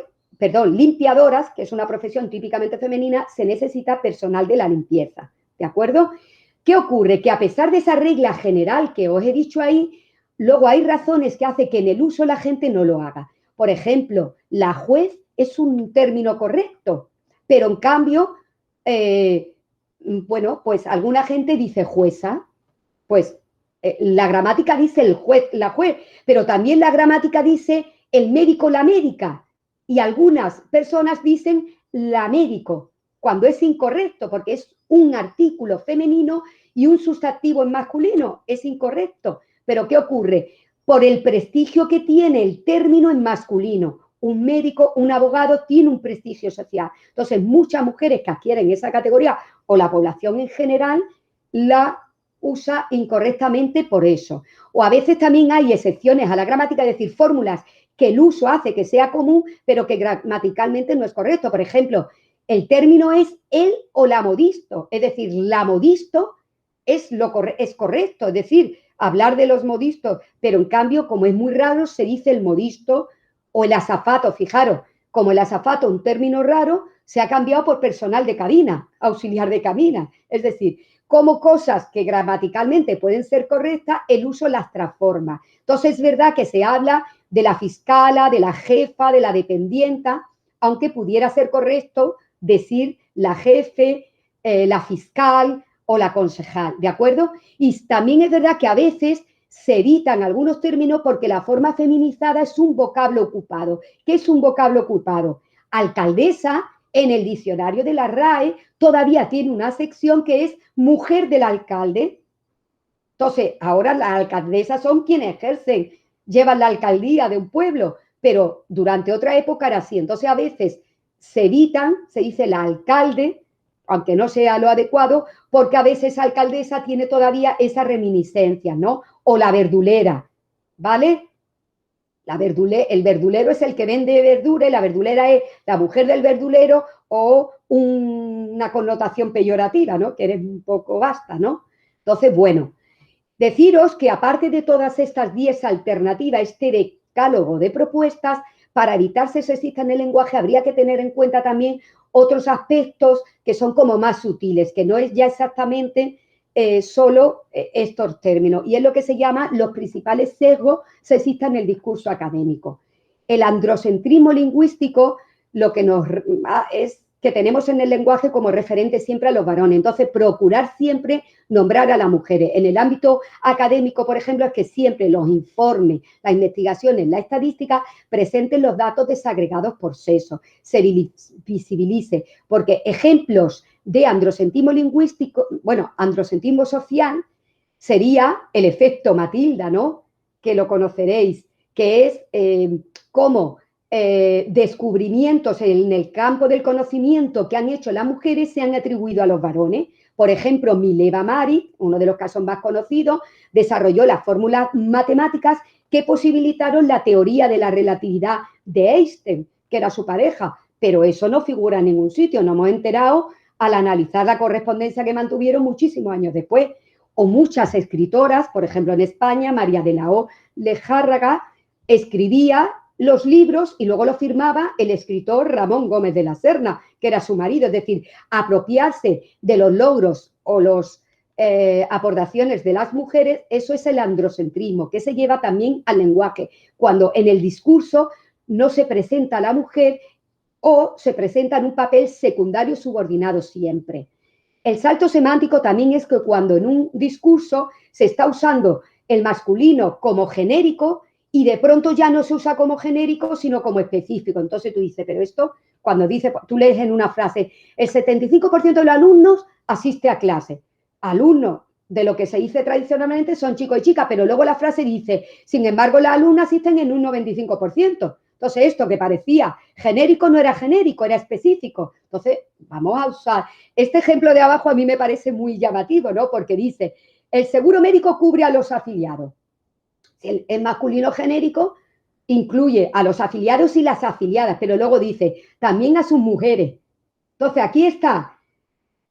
limpiadoras, que es una profesión típicamente femenina, se necesita personal de la limpieza, ¿de acuerdo? ¿Qué ocurre? Que a pesar de esa regla general que os he dicho ahí, luego hay razones que hacen que en el uso la gente no lo haga. Por ejemplo, la juez es un término correcto, pero en cambio, bueno, pues alguna gente dice jueza, pues la gramática dice el juez, la juez, pero también la gramática dice el médico, la médica, y algunas personas dicen la médico, cuando es incorrecto, porque es un artículo femenino y un sustantivo en masculino, es incorrecto. Pero ¿qué ocurre? Por el prestigio que tiene el término en masculino. Un médico, un abogado tiene un prestigio social. Entonces, muchas mujeres que adquieren esa categoría o la población en general la usa incorrectamente por eso. O a veces también hay excepciones a la gramática, es decir, fórmulas que el uso hace que sea común, pero que gramaticalmente no es correcto. Por ejemplo, el término es el o la modisto, es decir, la modisto es correcto, es decir, hablar de los modistos, pero en cambio, como es muy raro, se dice el modisto o el azafato. Fijaros, como el azafato, un término raro, se ha cambiado por personal de cabina, auxiliar de cabina. Es decir, como cosas que gramaticalmente pueden ser correctas, el uso las transforma. Entonces, es verdad que se habla de la fiscala, de la jefa, de la dependienta, aunque pudiera ser correcto decir la jefe, la fiscal o la concejal, ¿de acuerdo? Y también es verdad que a veces se evitan algunos términos porque la forma feminizada es un vocablo ocupado. ¿Qué es un vocablo ocupado? Alcaldesa, en el diccionario de la RAE, todavía tiene una sección que es mujer del alcalde. Entonces, ahora las alcaldesas son quienes ejercen, llevan la alcaldía de un pueblo, pero durante otra época era así. Entonces, a veces se evitan, se dice la alcalde, aunque no sea lo adecuado, porque a veces alcaldesa tiene todavía esa reminiscencia, ¿no? O la verdulera, ¿vale? El verdulero es el que vende verdura y la verdulera es la mujer del verdulero o una connotación peyorativa, ¿no? Que eres un poco basta, ¿no? Entonces, bueno, deciros que aparte de todas estas 10 alternativas, este decálogo de propuestas, para evitar ser sexista en el lenguaje habría que tener en cuenta también otros aspectos que son como más sutiles, que no es ya exactamente solo estos términos, y es lo que se llama los principales sesgos sexistas en el discurso académico. El androcentrismo lingüístico lo que nos es que tenemos en el lenguaje como referente siempre a los varones. Entonces, procurar siempre nombrar a las mujeres. En el ámbito académico, por ejemplo, es que siempre los informes, las investigaciones, la estadística presenten los datos desagregados por sexo, se visibilice, porque ejemplos de androcentrismo lingüístico, bueno, androcentrismo social, sería el efecto Matilda, ¿no? Que lo conoceréis, que es cómo descubrimientos en el campo del conocimiento que han hecho las mujeres se han atribuido a los varones. Por ejemplo, Mileva Maric, uno de los casos más conocidos, desarrolló las fórmulas matemáticas que posibilitaron la teoría de la relatividad de Einstein, que era su pareja, pero eso no figura en ningún sitio, nos hemos enterado al analizar la correspondencia que mantuvieron muchísimos años después. O muchas escritoras, por ejemplo en España, María de la O. Lejárraga escribía los libros y luego lo firmaba el escritor Ramón Gómez de la Serna, que era su marido. Es decir, apropiarse de los logros o las aportaciones de las mujeres, eso es el androcentrismo, que se lleva también al lenguaje, cuando en el discurso no se presenta a la mujer o se presenta en un papel secundario subordinado siempre. El salto semántico también es que cuando en un discurso se está usando el masculino como genérico, y de pronto ya no se usa como genérico, sino como específico. Entonces tú dices, pero esto, cuando dices, tú lees en una frase, el 75% de los alumnos asiste a clase. Alumnos de lo que se dice tradicionalmente son chicos y chicas, pero luego la frase dice, sin embargo, las alumnas asisten en un 95%. Entonces esto que parecía genérico no era genérico, era específico. Entonces vamos a usar, este ejemplo de abajo a mí me parece muy llamativo, ¿no? Porque dice, el seguro médico cubre a los afiliados. El masculino genérico incluye a los afiliados y las afiliadas, pero luego dice también a sus mujeres. Entonces aquí está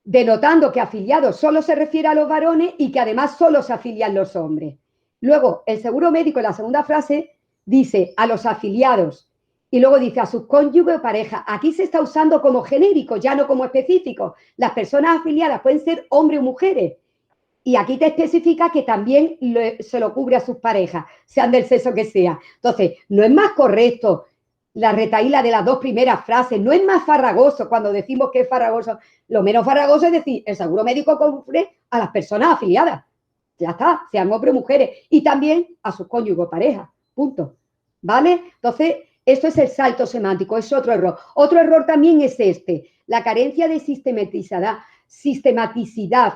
denotando que afiliados solo se refiere a los varones y que además solo se afilian los hombres. Luego, el seguro médico en la segunda frase dice a los afiliados Y luego dice a sus cónyuges o pareja. Aquí se está usando como genérico, ya no como específico. Las personas afiliadas pueden ser hombres o mujeres. Y aquí te especifica que también se lo cubre a sus parejas, sean del sexo que sea. Entonces, no es más correcto la retahíla de las dos primeras frases, no es más farragoso cuando decimos que es farragoso. Lo menos farragoso es decir, el seguro médico cubre a las personas afiliadas. Ya está, sean hombres o mujeres. Y también a sus cónyuges o parejas. Punto. ¿Vale? Entonces, esto es el salto semántico, es otro error. Otro error también es la carencia de sistematicidad,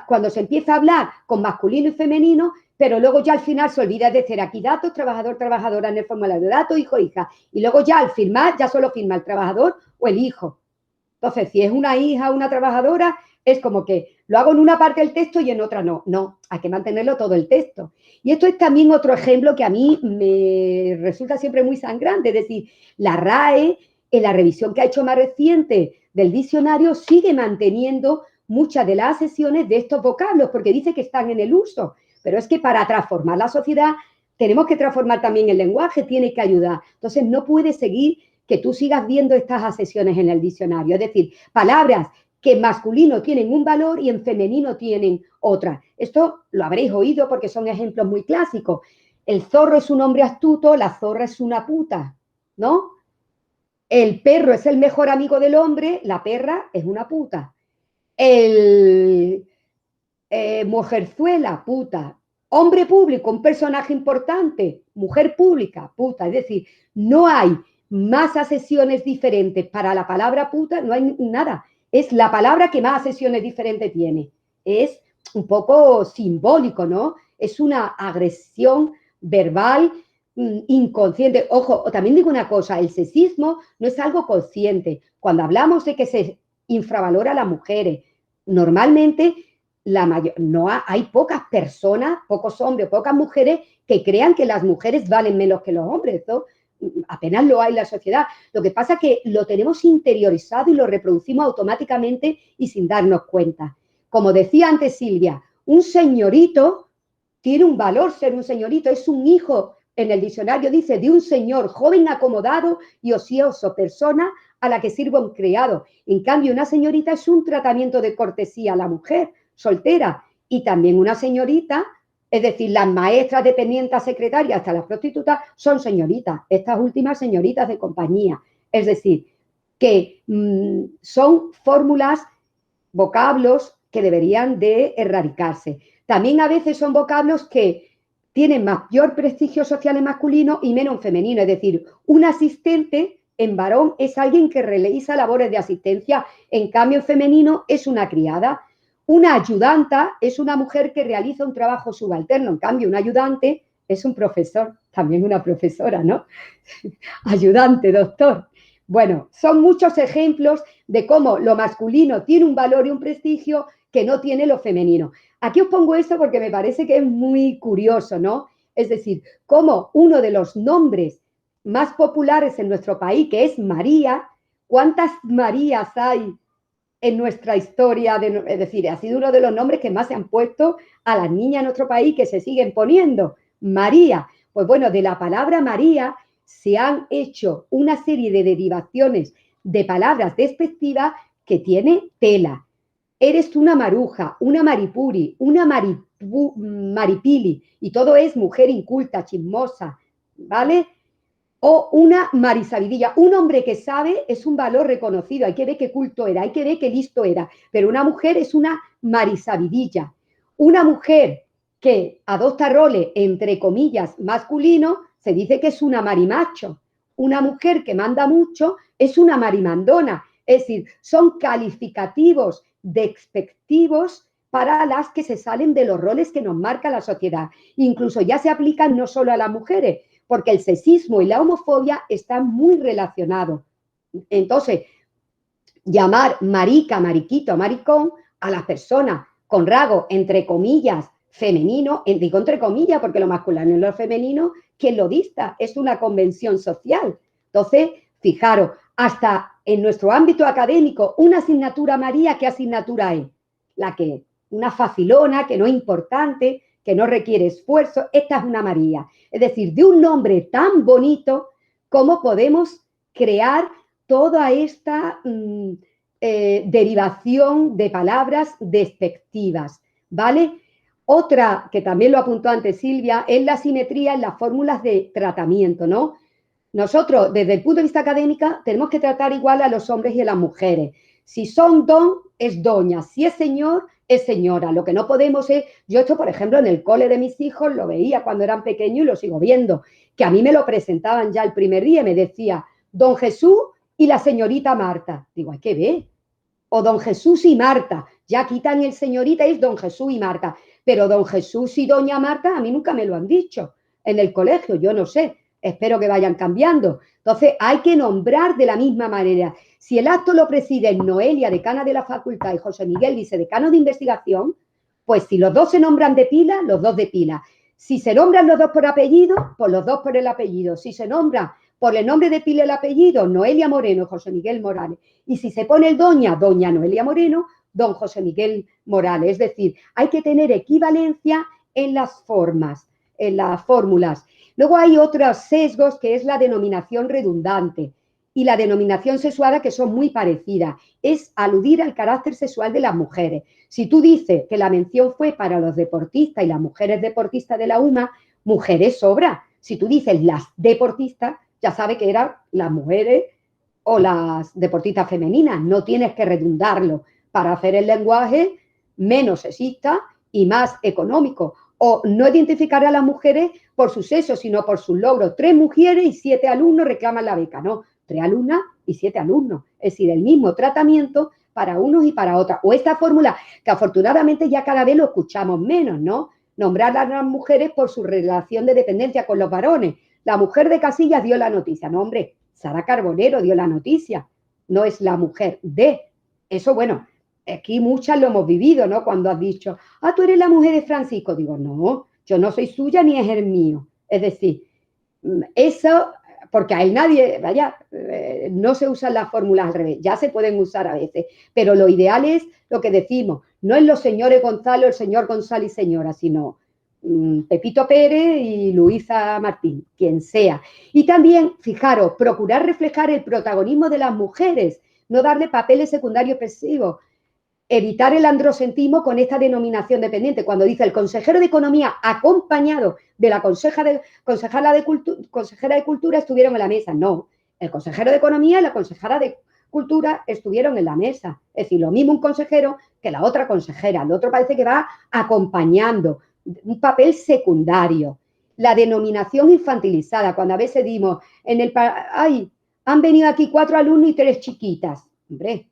cuando se empieza a hablar con masculino y femenino, pero luego ya al final se olvida de decir aquí datos, trabajador, trabajadora en el formulario de datos, hijo, hija. Y luego ya al firmar, ya solo firma el trabajador o el hijo. Entonces, si es una hija o una trabajadora, es como que lo hago en una parte del texto y en otra no. No, hay que mantenerlo todo el texto. Y esto es también otro ejemplo que a mí me resulta siempre muy sangrante. Es decir, la RAE, en la revisión que ha hecho más reciente del diccionario, sigue manteniendo muchas de las acepciones de estos vocablos, porque dice que están en el uso. Pero es que para transformar la sociedad tenemos que transformar también el lenguaje, tiene que ayudar. Entonces, no puede seguir que tú sigas viendo estas acepciones en el diccionario. Es decir, palabras que en masculino tienen un valor y en femenino tienen otra. Esto lo habréis oído porque son ejemplos muy clásicos. El zorro es un hombre astuto, la zorra es una puta, ¿no? El perro es el mejor amigo del hombre, la perra es una puta. Mujerzuela, puta. Hombre público, un personaje importante, mujer pública, puta. Es decir, no hay más acepciones diferentes para la palabra puta, no hay nada. Es la palabra que más acepciones diferentes tiene. Es un poco simbólico, ¿no? Es una agresión verbal inconsciente. Ojo, también digo una cosa, el sexismo no es algo consciente. Cuando hablamos de que se infravalora a las mujeres, normalmente hay pocas personas, pocos hombres, pocas mujeres que crean que las mujeres valen menos que los hombres, ¿no? Apenas lo hay en la sociedad. Lo que pasa es que lo tenemos interiorizado y lo reproducimos automáticamente y sin darnos cuenta. Como decía antes Silvia, un señorito tiene un valor ser un señorito, es un hijo, en el diccionario dice, de un señor joven acomodado y ocioso, persona a la que sirva un criado. En cambio, una señorita es un tratamiento de cortesía a la mujer soltera, y también una señorita, es decir, las maestras, dependientes, secretarias, hasta las prostitutas, son señoritas, estas últimas señoritas de compañía. Es decir, que son fórmulas, vocablos que deberían de erradicarse. También a veces son vocablos que tienen mayor prestigio social en masculino y menos en femenino. Es decir, un asistente en varón es alguien que realiza labores de asistencia, en cambio en femenino es una criada. Una ayudanta es una mujer que realiza un trabajo subalterno, en cambio un ayudante es un profesor, también una profesora, ¿no? Ayudante, doctor. Bueno, son muchos ejemplos de cómo lo masculino tiene un valor y un prestigio que no tiene lo femenino. Aquí os pongo esto porque me parece que es muy curioso, ¿no? Es decir, cómo uno de los nombres más populares en nuestro país, que es María, ¿cuántas Marías hay en nuestra historia? Es decir, ha sido uno de los nombres que más se han puesto a las niñas en nuestro país, que se siguen poniendo. María. Pues bueno, de la palabra María se han hecho una serie de derivaciones de palabras despectivas que tiene tela. Eres una maruja, una maripuri, una maripili, y todo es mujer inculta, chismosa, ¿vale? O una marisabidilla. Un hombre que sabe es un valor reconocido, hay que ver qué culto era, hay que ver qué listo era, pero una mujer es una marisabidilla. Una mujer que adopta roles, entre comillas, masculinos, se dice que es una marimacho. Una mujer que manda mucho es una marimandona. Es decir, son calificativos despectivos para las que se salen de los roles que nos marca la sociedad. Incluso ya se aplican no solo a las mujeres, porque el sexismo y la homofobia están muy relacionados. Entonces, llamar marica, mariquito, maricón a las personas con rasgos, entre comillas, femenino, digo entre comillas porque lo masculino y lo femenino, quien lo dicta, es una convención social. Entonces, fijaros, hasta en nuestro ámbito académico, una asignatura María, ¿qué asignatura es? La que es una facilona, que no es importante, que no requiere esfuerzo, esta es una María. Es decir, de un nombre tan bonito, ¿cómo podemos crear toda esta derivación de palabras despectivas, ¿vale? Otra, que también lo apuntó antes Silvia, es la simetría en las fórmulas de tratamiento, ¿no? Nosotros, desde el punto de vista académico, tenemos que tratar igual a los hombres y a las mujeres. Si son don, es doña. Si es señor, es señora. Lo que no podemos es... Yo esto, por ejemplo, en el cole de mis hijos lo veía cuando eran pequeños y lo sigo viendo, que a mí me lo presentaban ya el primer día y me decía don Jesús y la señorita Marta. Digo, hay que ver. O don Jesús y Marta. Ya quitan el señorita, es don Jesús y Marta. Pero don Jesús y doña Marta a mí nunca me lo han dicho en el colegio, yo no sé. Espero que vayan cambiando. Entonces, hay que nombrar de la misma manera. Si el acto lo presiden Noelia, decana de la facultad, y José Miguel, vicedecano de investigación, pues si los dos se nombran de pila, los dos de pila. Si se nombran los dos por apellido, pues los dos por el apellido. Si se nombra por el nombre de pila el apellido, Noelia Moreno, José Miguel Morales. Y si se pone el doña Noelia Moreno, don José Miguel Morales. Es decir, hay que tener equivalencia en las formas, en las fórmulas. Luego hay otros sesgos que es la denominación redundante y la denominación sexuada, que son muy parecidas. Es aludir al carácter sexual de las mujeres. Si tú dices que la mención fue para los deportistas y las mujeres deportistas de la UMA, mujeres sobra. Si tú dices las deportistas, ya sabes que eran las mujeres o las deportistas femeninas. No tienes que redundarlo para hacer el lenguaje menos sexista y más económico. O no identificar a las mujeres por su sexo, sino por sus logros. 3 mujeres y 7 alumnos reclaman la beca. No, 3 alumnas y 7 alumnos. Es decir, el mismo tratamiento para unos y para otras. O esta fórmula, que afortunadamente ya cada vez lo escuchamos menos, ¿no? Nombrar a las mujeres por su relación de dependencia con los varones. La mujer de Casillas dio la noticia. No, hombre, Sara Carbonero dio la noticia. No es la mujer de. Eso, bueno, aquí muchas lo hemos vivido, ¿no? Cuando has dicho, tú eres la mujer de Francisco. Digo, no, yo no soy suya ni es el mío. Es decir, eso, porque a él nadie, vaya, no se usan las fórmulas al revés, ya se pueden usar a veces, pero lo ideal es lo que decimos, no es los señores Gonzalo, el señor González y señora, sino Pepito Pérez y Luisa Martín, quien sea. Y también, fijaros, procurar reflejar el protagonismo de las mujeres, no darle papeles secundarios expresivos. Evitar el androcentrismo con esta denominación dependiente. Cuando dice el consejero de Economía acompañado de la consejera de Cultura estuvieron en la mesa. No, el consejero de Economía y la consejera de Cultura estuvieron en la mesa. Es decir, lo mismo un consejero que la otra consejera. El otro parece que va acompañando, un papel secundario. La denominación infantilizada, cuando a veces dimos, han venido aquí 4 alumnos y 3 chiquitas. Hombre,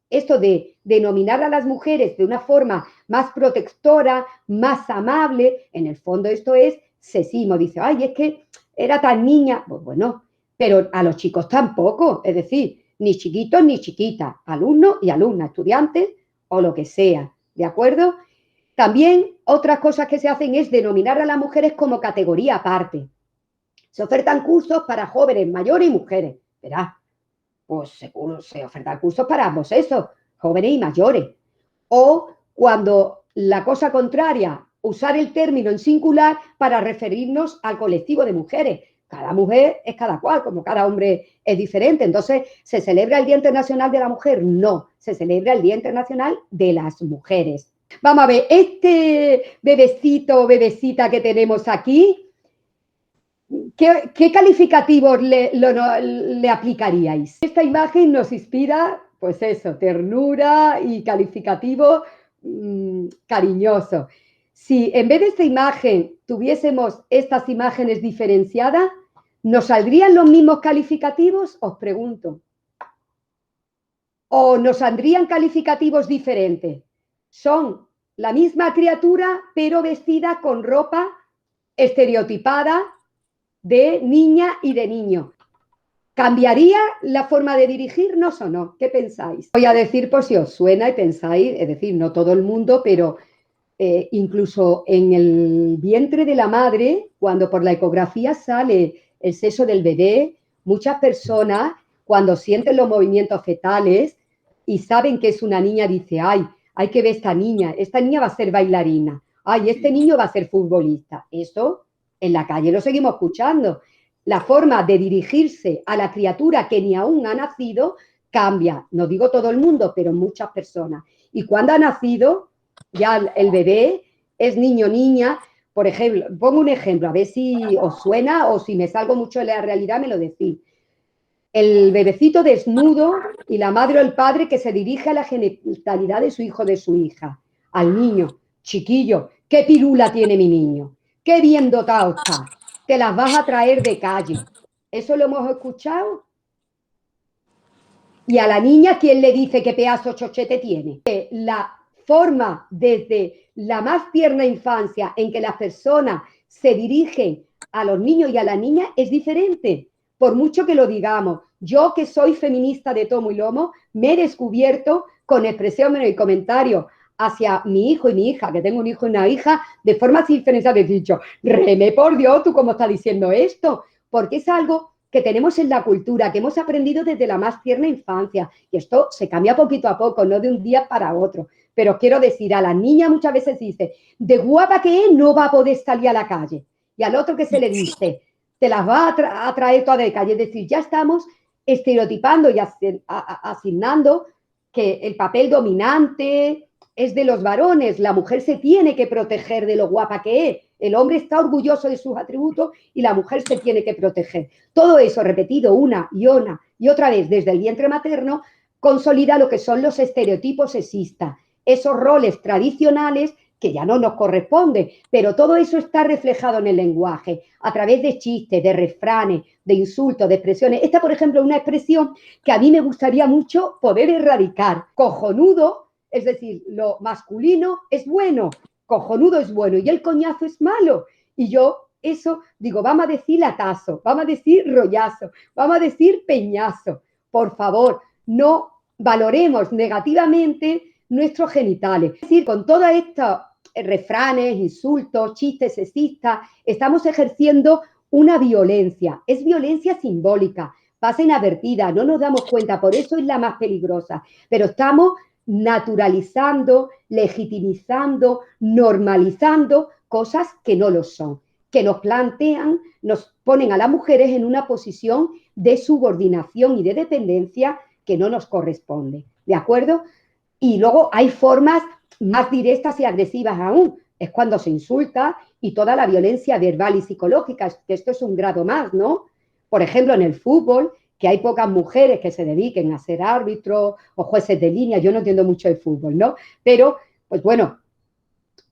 esto de denominar a las mujeres de una forma más protectora, más amable, en el fondo esto es sexismo. Dice, es que era tan niña. Pues bueno, pero a los chicos tampoco. Es decir, ni chiquitos ni chiquitas, alumnos y alumnas, estudiantes o lo que sea. ¿De acuerdo? También otras cosas que se hacen es denominar a las mujeres como categoría aparte. Se ofertan cursos para jóvenes, mayores y mujeres. Verás, pues se ofertan cursos para ambos sexos, jóvenes y mayores. O cuando la cosa contraria, usar el término en singular para referirnos al colectivo de mujeres. Cada mujer es cada cual, como cada hombre es diferente. Entonces, ¿se celebra el Día Internacional de la Mujer? No, se celebra el Día Internacional de las Mujeres. Vamos a ver, este bebecito o bebecita que tenemos aquí, ¿qué calificativos le aplicaríais? Esta imagen nos inspira, pues eso, ternura y calificativo cariñoso. Si en vez de esta imagen tuviésemos estas imágenes diferenciadas, ¿nos saldrían los mismos calificativos? Os pregunto. ¿O nos saldrían calificativos diferentes? Son la misma criatura, pero vestida con ropa estereotipada de niña y de niño. ¿Cambiaría la forma de dirigirnos o no? ¿Qué pensáis? Voy a decir por si os suena y pensáis, es decir, no todo el mundo, pero incluso en el vientre de la madre, cuando por la ecografía sale el sexo del bebé, muchas personas, cuando sienten los movimientos fetales y saben que es una niña, dicen, hay que ver esta niña va a ser bailarina, este niño va a ser futbolista. Eso en la calle lo seguimos escuchando. la forma de dirigirse a la criatura que ni aún ha nacido cambia. No digo todo el mundo, pero muchas personas. Y cuando ha nacido, ya el bebé es niño o niña. Por ejemplo, pongo un ejemplo, a ver si os suena o si me salgo mucho de la realidad, me lo decís. El bebecito desnudo y la madre o el padre que se dirige a la genitalidad de su hijo o de su hija. Al niño, chiquillo, ¿qué pirula tiene mi niño? ¿Qué bien dotado está? Te las vas a traer de calle. ¿Eso lo hemos escuchado? Y a la niña, ¿quién le dice qué pedazo chochete tiene? La forma desde la más tierna infancia en que las personas se dirigen a los niños y a las niñas es diferente. Por mucho que lo digamos, yo que soy feminista de tomo y lomo, me he descubierto con expresiones y comentarios hacia mi hijo y mi hija, que tengo un hijo y una hija, de forma diferenciada. He dicho, reme por Dios, ¿tú cómo estás diciendo esto? Porque es algo que tenemos en la cultura, que hemos aprendido desde la más tierna infancia. Y esto se cambia poquito a poco, no de un día para otro. Pero quiero decir, a las niñas muchas veces dice, de guapa que es, no va a poder salir a la calle. Y al otro que se le dice, te las va a traer toda de calle. Es decir, ya estamos estereotipando y asignando que el papel dominante es de los varones. La mujer se tiene que proteger de lo guapa que es. El hombre está orgulloso de sus atributos y la mujer se tiene que proteger. Todo eso repetido una y otra vez desde el vientre materno consolida lo que son los estereotipos sexistas, esos roles tradicionales que ya no nos corresponden, pero todo eso está reflejado en el lenguaje, a través de chistes, de refranes, de insultos, de expresiones. Esta, por ejemplo, es una expresión que a mí me gustaría mucho poder erradicar. Cojonudo, es decir, lo masculino es bueno, cojonudo es bueno y el coñazo es malo. Y yo eso digo, vamos a decir latazo, vamos a decir rollazo, vamos a decir peñazo. Por favor, no valoremos negativamente nuestros genitales. Es decir, con todos estos refranes, insultos, chistes sexistas, estamos ejerciendo una violencia. Es violencia simbólica, pasa inadvertida, no nos damos cuenta, por eso es la más peligrosa. Pero estamos naturalizando, legitimizando, normalizando cosas que no lo son, que nos plantean, nos ponen a las mujeres en una posición de subordinación y de dependencia que no nos corresponde, ¿de acuerdo? Y luego hay formas más directas y agresivas aún, es cuando se insulta y toda la violencia verbal y psicológica, que esto es un grado más, ¿no? Por ejemplo, en el fútbol, que hay pocas mujeres que se dediquen a ser árbitros o jueces de línea, yo no entiendo mucho de fútbol, ¿no? Pero, pues bueno,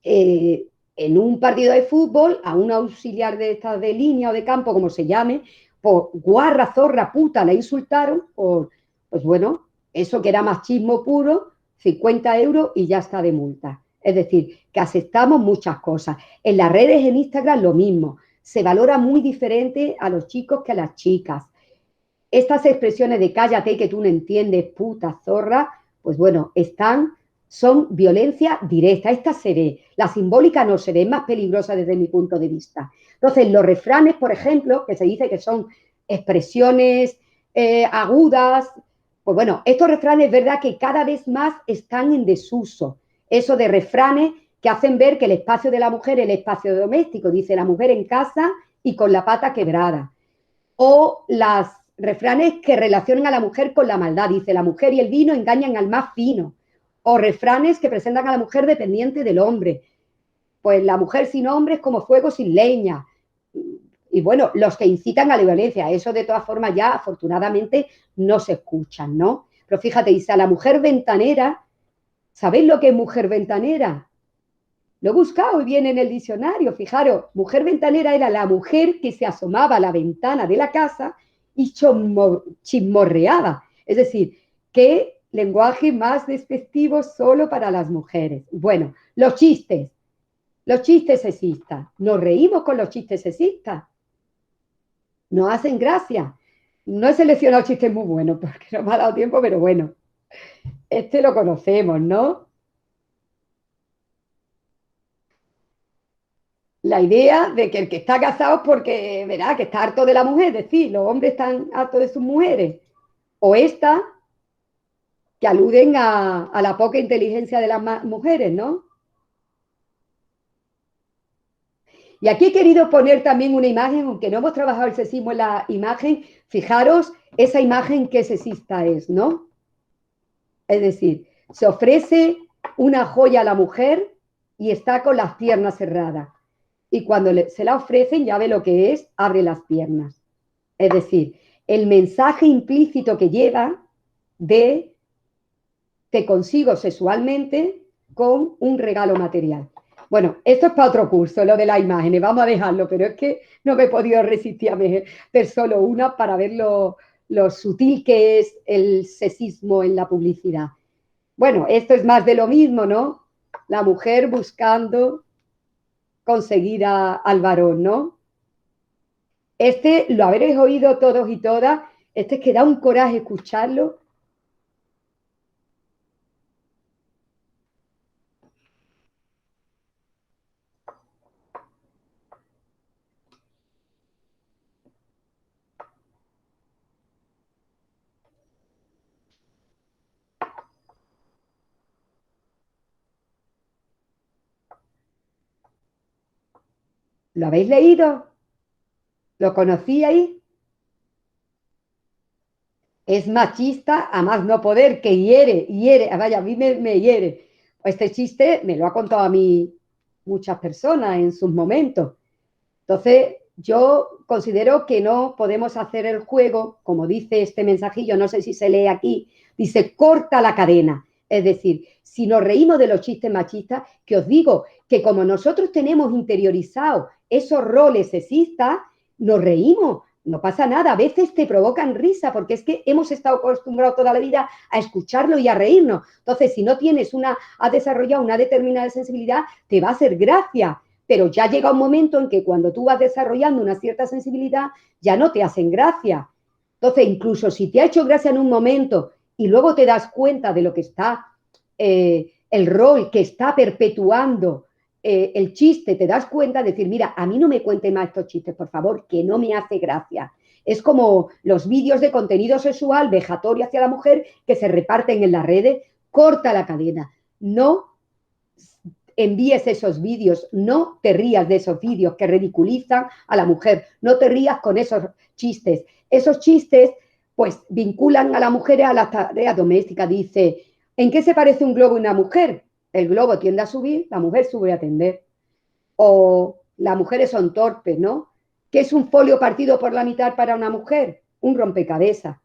en un partido de fútbol, a un auxiliar de esta de línea o de campo, como se llame, por guarra, zorra, puta, la insultaron, por, pues bueno, eso que era machismo puro, 50 euros y ya está de multa. Es decir, que aceptamos muchas cosas. En las redes, en Instagram, lo mismo. Se valora muy diferente a los chicos que a las chicas. Estas expresiones de cállate que tú no entiendes, puta, zorra, pues bueno, son violencia directa. Esta se ve, la simbólica no se ve, es más peligrosa desde mi punto de vista. Entonces, los refranes, por ejemplo, que se dice que son expresiones agudas, pues bueno, estos refranes es verdad que cada vez más están en desuso. Eso de refranes que hacen ver que el espacio de la mujer es el espacio doméstico, dice la mujer en casa y con la pata quebrada. O las refranes que relacionan a la mujer con la maldad, dice la mujer y el vino engañan al más fino. O refranes que presentan a la mujer dependiente del hombre. Pues la mujer sin hombre es como fuego sin leña. Y bueno, los que incitan a la violencia, eso de todas formas ya afortunadamente no se escuchan, ¿no? Pero fíjate, dice a la mujer ventanera, ¿sabéis lo que es mujer ventanera? Lo he buscado y viene en el diccionario, fijaros, mujer ventanera era la mujer que se asomaba a la ventana de la casa y chismorreaba. Es decir, qué lenguaje más despectivo solo para las mujeres. Bueno, los chistes sexistas. Nos reímos con los chistes sexistas. Nos hacen gracia. No he seleccionado chistes muy buenos porque no me ha dado tiempo, pero bueno, este lo conocemos, ¿no? La idea de que el que está casado es porque, verá, que está harto de la mujer, es decir, los hombres están hartos de sus mujeres. O esta, que aluden a la poca inteligencia de las mujeres, ¿no? Y aquí he querido poner también una imagen, aunque no hemos trabajado el sexismo en la imagen, fijaros esa imagen que sexista es, ¿no? Es decir, se ofrece una joya a la mujer y está con las piernas cerradas. Y cuando se la ofrecen, ya ve lo que es, abre las piernas. Es decir, el mensaje implícito que lleva de te consigo sexualmente con un regalo material. Bueno, esto es para otro curso, lo de las imágenes, vamos a dejarlo, pero es que no me he podido resistir a ver solo una para ver lo sutil que es el sexismo en la publicidad. Bueno, esto es más de lo mismo, ¿no? La mujer buscando conseguir al varón, ¿no? Este lo habréis oído todos y todas, este es que da un coraje escucharlo. ¿Lo habéis leído? ¿Lo conocíais? Es machista a más no poder, que hiere, vaya, a mí me hiere. Este chiste me lo ha contado a mí muchas personas en sus momentos. Entonces, yo considero que no podemos hacer el juego, como dice este mensajillo, no sé si se lee aquí, dice, corta la cadena. Es decir, si nos reímos de los chistes machistas, que os digo que como nosotros tenemos interiorizados esos roles sexistas, nos reímos, no pasa nada, a veces te provocan risa, porque es que hemos estado acostumbrados toda la vida a escucharlo y a reírnos. Entonces, si no has desarrollado una determinada sensibilidad, te va a hacer gracia. Pero ya llega un momento en que cuando tú vas desarrollando una cierta sensibilidad, ya no te hacen gracia. Entonces, incluso si te ha hecho gracia en un momento y luego te das cuenta de lo que está, el rol que está perpetuando el chiste, te das cuenta de decir, mira, a mí no me cuente más estos chistes, por favor, que no me hace gracia. Es como los vídeos de contenido sexual vejatorio hacia la mujer que se reparten en las redes. Corta la cadena. No envíes esos vídeos, no te rías de esos vídeos que ridiculizan a la mujer, no te rías con esos chistes. Esos chistes, pues, vinculan a la mujer a la tarea doméstica. Dice, ¿en qué se parece un globo y una mujer? El globo tiende a subir, la mujer sube a tender. O las mujeres son torpes, ¿no? ¿Qué es un folio partido por la mitad para una mujer? Un rompecabezas.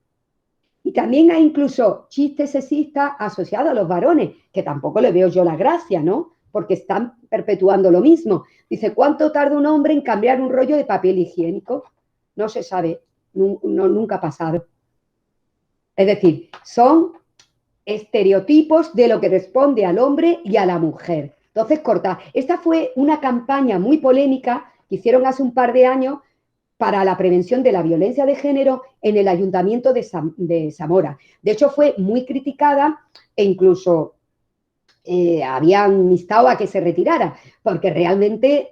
Y también hay incluso chistes sexistas asociados a los varones, que tampoco le veo yo la gracia, ¿no? Porque están perpetuando lo mismo. Dice, ¿cuánto tarda un hombre en cambiar un rollo de papel higiénico? No se sabe, nunca ha pasado. Es decir, son estereotipos de lo que responde al hombre y a la mujer. Entonces, corta. Esta fue una campaña muy polémica que hicieron hace un par de años para la prevención de la violencia de género en el Ayuntamiento de Zamora. De hecho, fue muy criticada e incluso habían instado a que se retirara, porque realmente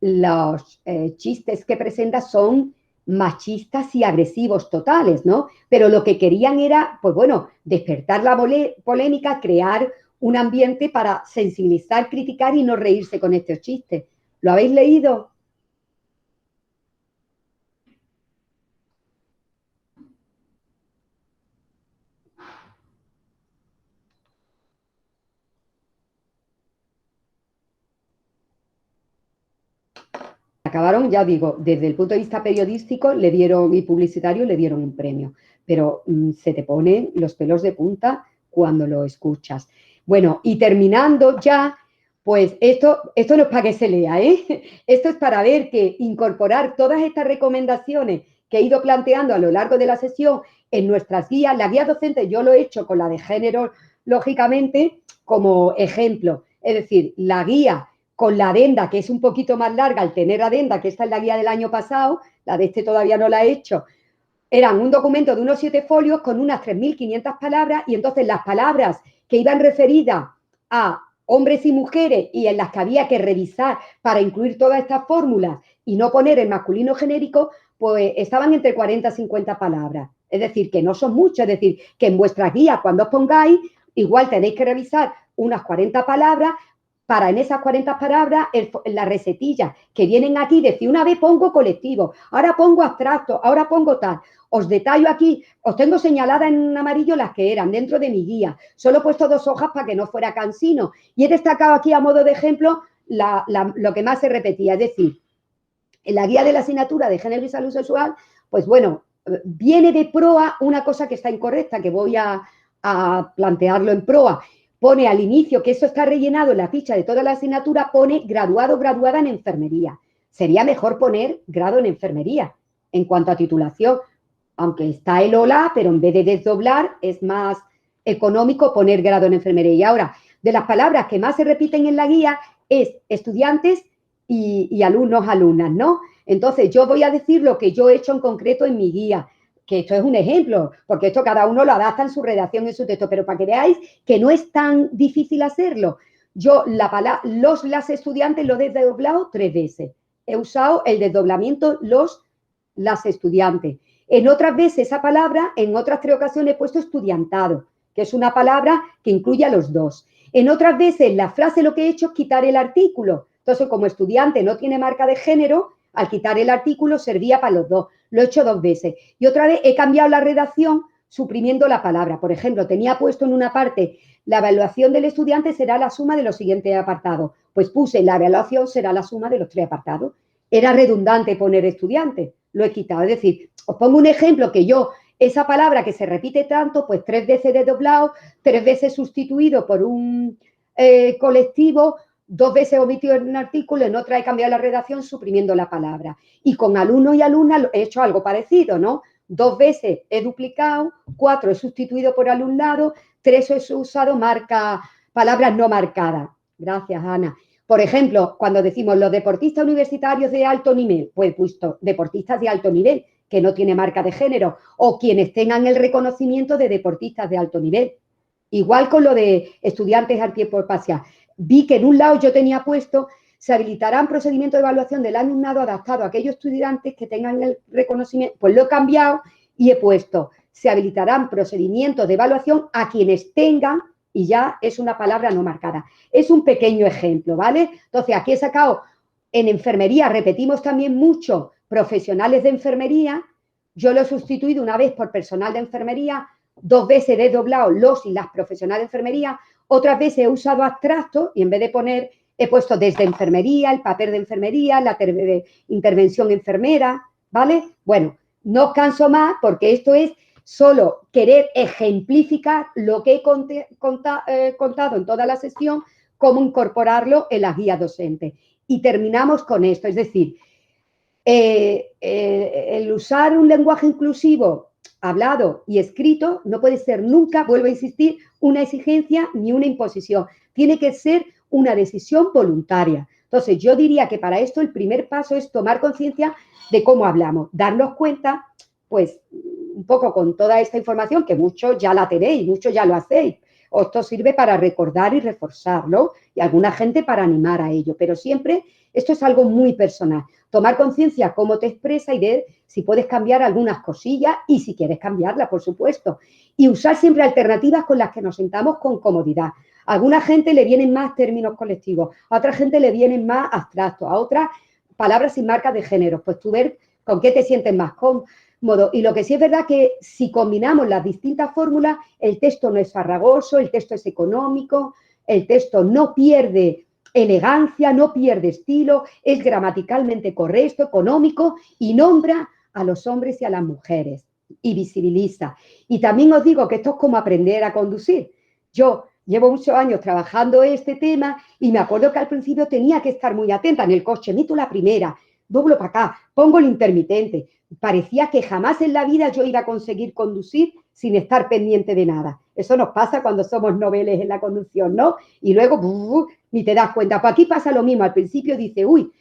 los chistes que presenta son machistas y agresivos totales, ¿no? Pero lo que querían era, pues bueno, despertar la polémica, crear un ambiente para sensibilizar, criticar y no reírse con estos chistes. ¿Lo habéis leído? Acabaron, ya digo, desde el punto de vista periodístico y publicitario le dieron un premio, pero se te ponen los pelos de punta cuando lo escuchas. Bueno, y terminando ya, pues esto no es para que se lea, ¿eh? Esto es para ver que incorporar todas estas recomendaciones que he ido planteando a lo largo de la sesión en nuestras guías, la guía docente yo lo he hecho con la de género, lógicamente, como ejemplo. Es decir, la guía con la adenda, que es un poquito más larga, al tener adenda, que esta es la guía del año pasado, la de este todavía no la he hecho, eran un documento de unos 7 folios con unas 3.500 palabras y entonces las palabras que iban referidas a hombres y mujeres y en las que había que revisar para incluir todas estas fórmulas y no poner el masculino genérico, pues estaban entre 40 y 50 palabras. Es decir, que no son muchas, es decir, que en vuestras guías, cuando os pongáis, igual tenéis que revisar unas 40 palabras para en esas 40 palabras, la recetilla que vienen aquí, decir una vez pongo colectivo, ahora pongo abstracto, ahora pongo tal. Os detallo aquí, os tengo señaladas en amarillo las que eran dentro de mi guía. Solo he puesto 2 hojas para que no fuera cansino. Y he destacado aquí a modo de ejemplo lo que más se repetía. Es decir, en la guía de la asignatura de género y salud sexual, pues bueno, viene de proa una cosa que está incorrecta, que voy a plantearlo en proa. Pone al inicio que eso está rellenado en la ficha de toda la asignatura, pone graduado o graduada en enfermería. Sería mejor poner grado en enfermería en cuanto a titulación, aunque está el hola, pero en vez de desdoblar es más económico poner grado en enfermería. Y ahora, de las palabras que más se repiten en la guía es estudiantes y alumnos, alumnas, ¿no? Entonces, yo voy a decir lo que yo he hecho en concreto en mi guía, que esto es un ejemplo, porque esto cada uno lo adapta en su redacción, en su texto, pero para que veáis que no es tan difícil hacerlo. Yo las estudiantes lo he desdoblado 3 veces. He usado el desdoblamiento las estudiantes. En otras veces esa palabra, en otras 3 ocasiones he puesto estudiantado, que es una palabra que incluye a los 2. En otras veces la frase lo que he hecho es quitar el artículo. Entonces, como estudiante no tiene marca de género, al quitar el artículo servía para los 2. Lo he hecho 2 veces. Y otra vez he cambiado la redacción suprimiendo la palabra. Por ejemplo, tenía puesto en una parte la evaluación del estudiante será la suma de los siguientes apartados. Pues puse la evaluación será la suma de los 3 apartados. Era redundante poner estudiante. Lo he quitado. Es decir, os pongo un ejemplo que yo, esa palabra que se repite tanto, pues 3 veces desdoblado, 3 veces sustituido por un colectivo, 2 veces omitido en un artículo, en otra he cambiado la redacción suprimiendo la palabra. Y con alumnos y alumnas he hecho algo parecido, ¿no? 2 veces he duplicado, 4 he sustituido por alumnado, 3 he usado palabras no marcadas. Gracias, Ana. Por ejemplo, cuando decimos los deportistas universitarios de alto nivel, pues he puesto deportistas de alto nivel, que no tiene marca de género, o quienes tengan el reconocimiento de deportistas de alto nivel. Igual con lo de estudiantes al tiempo parcial. Vi que en un lado yo tenía puesto se habilitarán procedimientos de evaluación del alumnado adaptado a aquellos estudiantes que tengan el reconocimiento, pues lo he cambiado y he puesto se habilitarán procedimientos de evaluación a quienes tengan, y ya es una palabra no marcada. Es un pequeño ejemplo, ¿vale? Entonces, aquí he sacado, en enfermería repetimos también mucho profesionales de enfermería, yo lo he sustituido una vez por personal de enfermería, 2 veces he desdoblado los y las profesionales de enfermería, otras veces he usado abstracto y en vez de poner, he puesto desde enfermería, el papel de enfermería, la intervención enfermera, ¿vale? Bueno, no os canso más porque esto es solo querer ejemplificar lo que he contado en toda la sesión, cómo incorporarlo en las guías docentes. Y terminamos con esto, es decir, el usar un lenguaje inclusivo hablado y escrito no puede ser nunca, vuelvo a insistir, una exigencia ni una imposición. Tiene que ser una decisión voluntaria. Entonces, yo diría que para esto el primer paso es tomar conciencia de cómo hablamos, darnos cuenta, pues, un poco con toda esta información, que muchos ya la tenéis, muchos ya lo hacéis. Esto sirve para recordar y reforzarlo, y alguna gente para animar a ello, pero siempre esto es algo muy personal. Tomar conciencia cómo te expresa y ver si puedes cambiar algunas cosillas y si quieres cambiarla, por supuesto. Y usar siempre alternativas con las que nos sintamos con comodidad. A alguna gente le vienen más términos colectivos, a otra gente le vienen más abstractos, a otras palabras sin marcas de género. Pues tú ver con qué te sientes más cómodo. Y lo que sí es verdad que si combinamos las distintas fórmulas, el texto no es farragoso, el texto es económico, el texto no pierde elegancia, no pierde estilo, es gramaticalmente correcto, económico y nombra a los hombres y a las mujeres y visibiliza. Y también os digo que esto es como aprender a conducir. Yo llevo muchos años trabajando este tema y me acuerdo que al principio tenía que estar muy atenta en el coche, meto la primera, doblo para acá, pongo el intermitente. Parecía que jamás en la vida yo iba a conseguir conducir sin estar pendiente de nada. Eso nos pasa cuando somos noveles en la conducción, ¿no? Y luego ni te das cuenta. Pues aquí pasa lo mismo. Al principio dice, uy,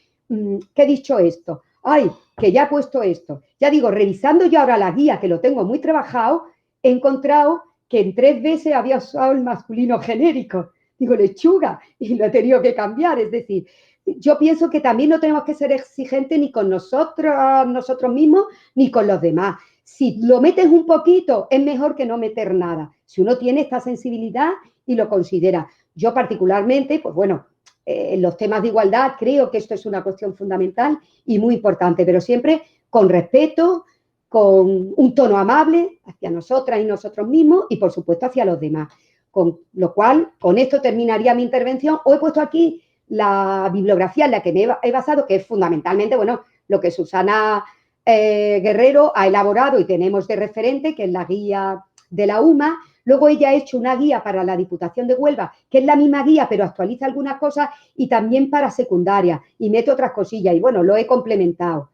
¿qué he dicho esto? Ay, que ya he puesto esto. Ya digo, revisando yo ahora la guía, que lo tengo muy trabajado, he encontrado que en 3 veces había usado el masculino genérico. Digo, lechuga, y lo he tenido que cambiar. Es decir, yo pienso que también no tenemos que ser exigentes ni con nosotros mismos, ni con los demás. Si lo metes un poquito, es mejor que no meter nada. Si uno tiene esta sensibilidad y lo considera. Yo particularmente, pues bueno, en los temas de igualdad creo que esto es una cuestión fundamental y muy importante, pero siempre con respeto, con un tono amable hacia nosotras y nosotros mismos y, por supuesto, hacia los demás. Con lo cual, con esto terminaría mi intervención. Os he puesto aquí la bibliografía en la que me he basado, que es fundamentalmente, bueno, lo que Susana Guerrero ha elaborado y tenemos de referente, que es la guía de la UMA. Luego ella ha hecho una guía para la Diputación de Huelva, que es la misma guía, pero actualiza algunas cosas, y también para secundaria, y mete otras cosillas, y bueno, lo he complementado.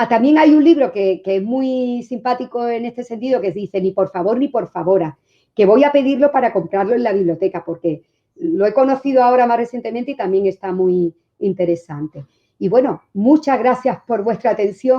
También hay un libro que es muy simpático en este sentido, que dice ni por favor ni por favora, que voy a pedirlo para comprarlo en la biblioteca, porque lo he conocido ahora más recientemente y también está muy interesante. Y bueno, muchas gracias por vuestra atención.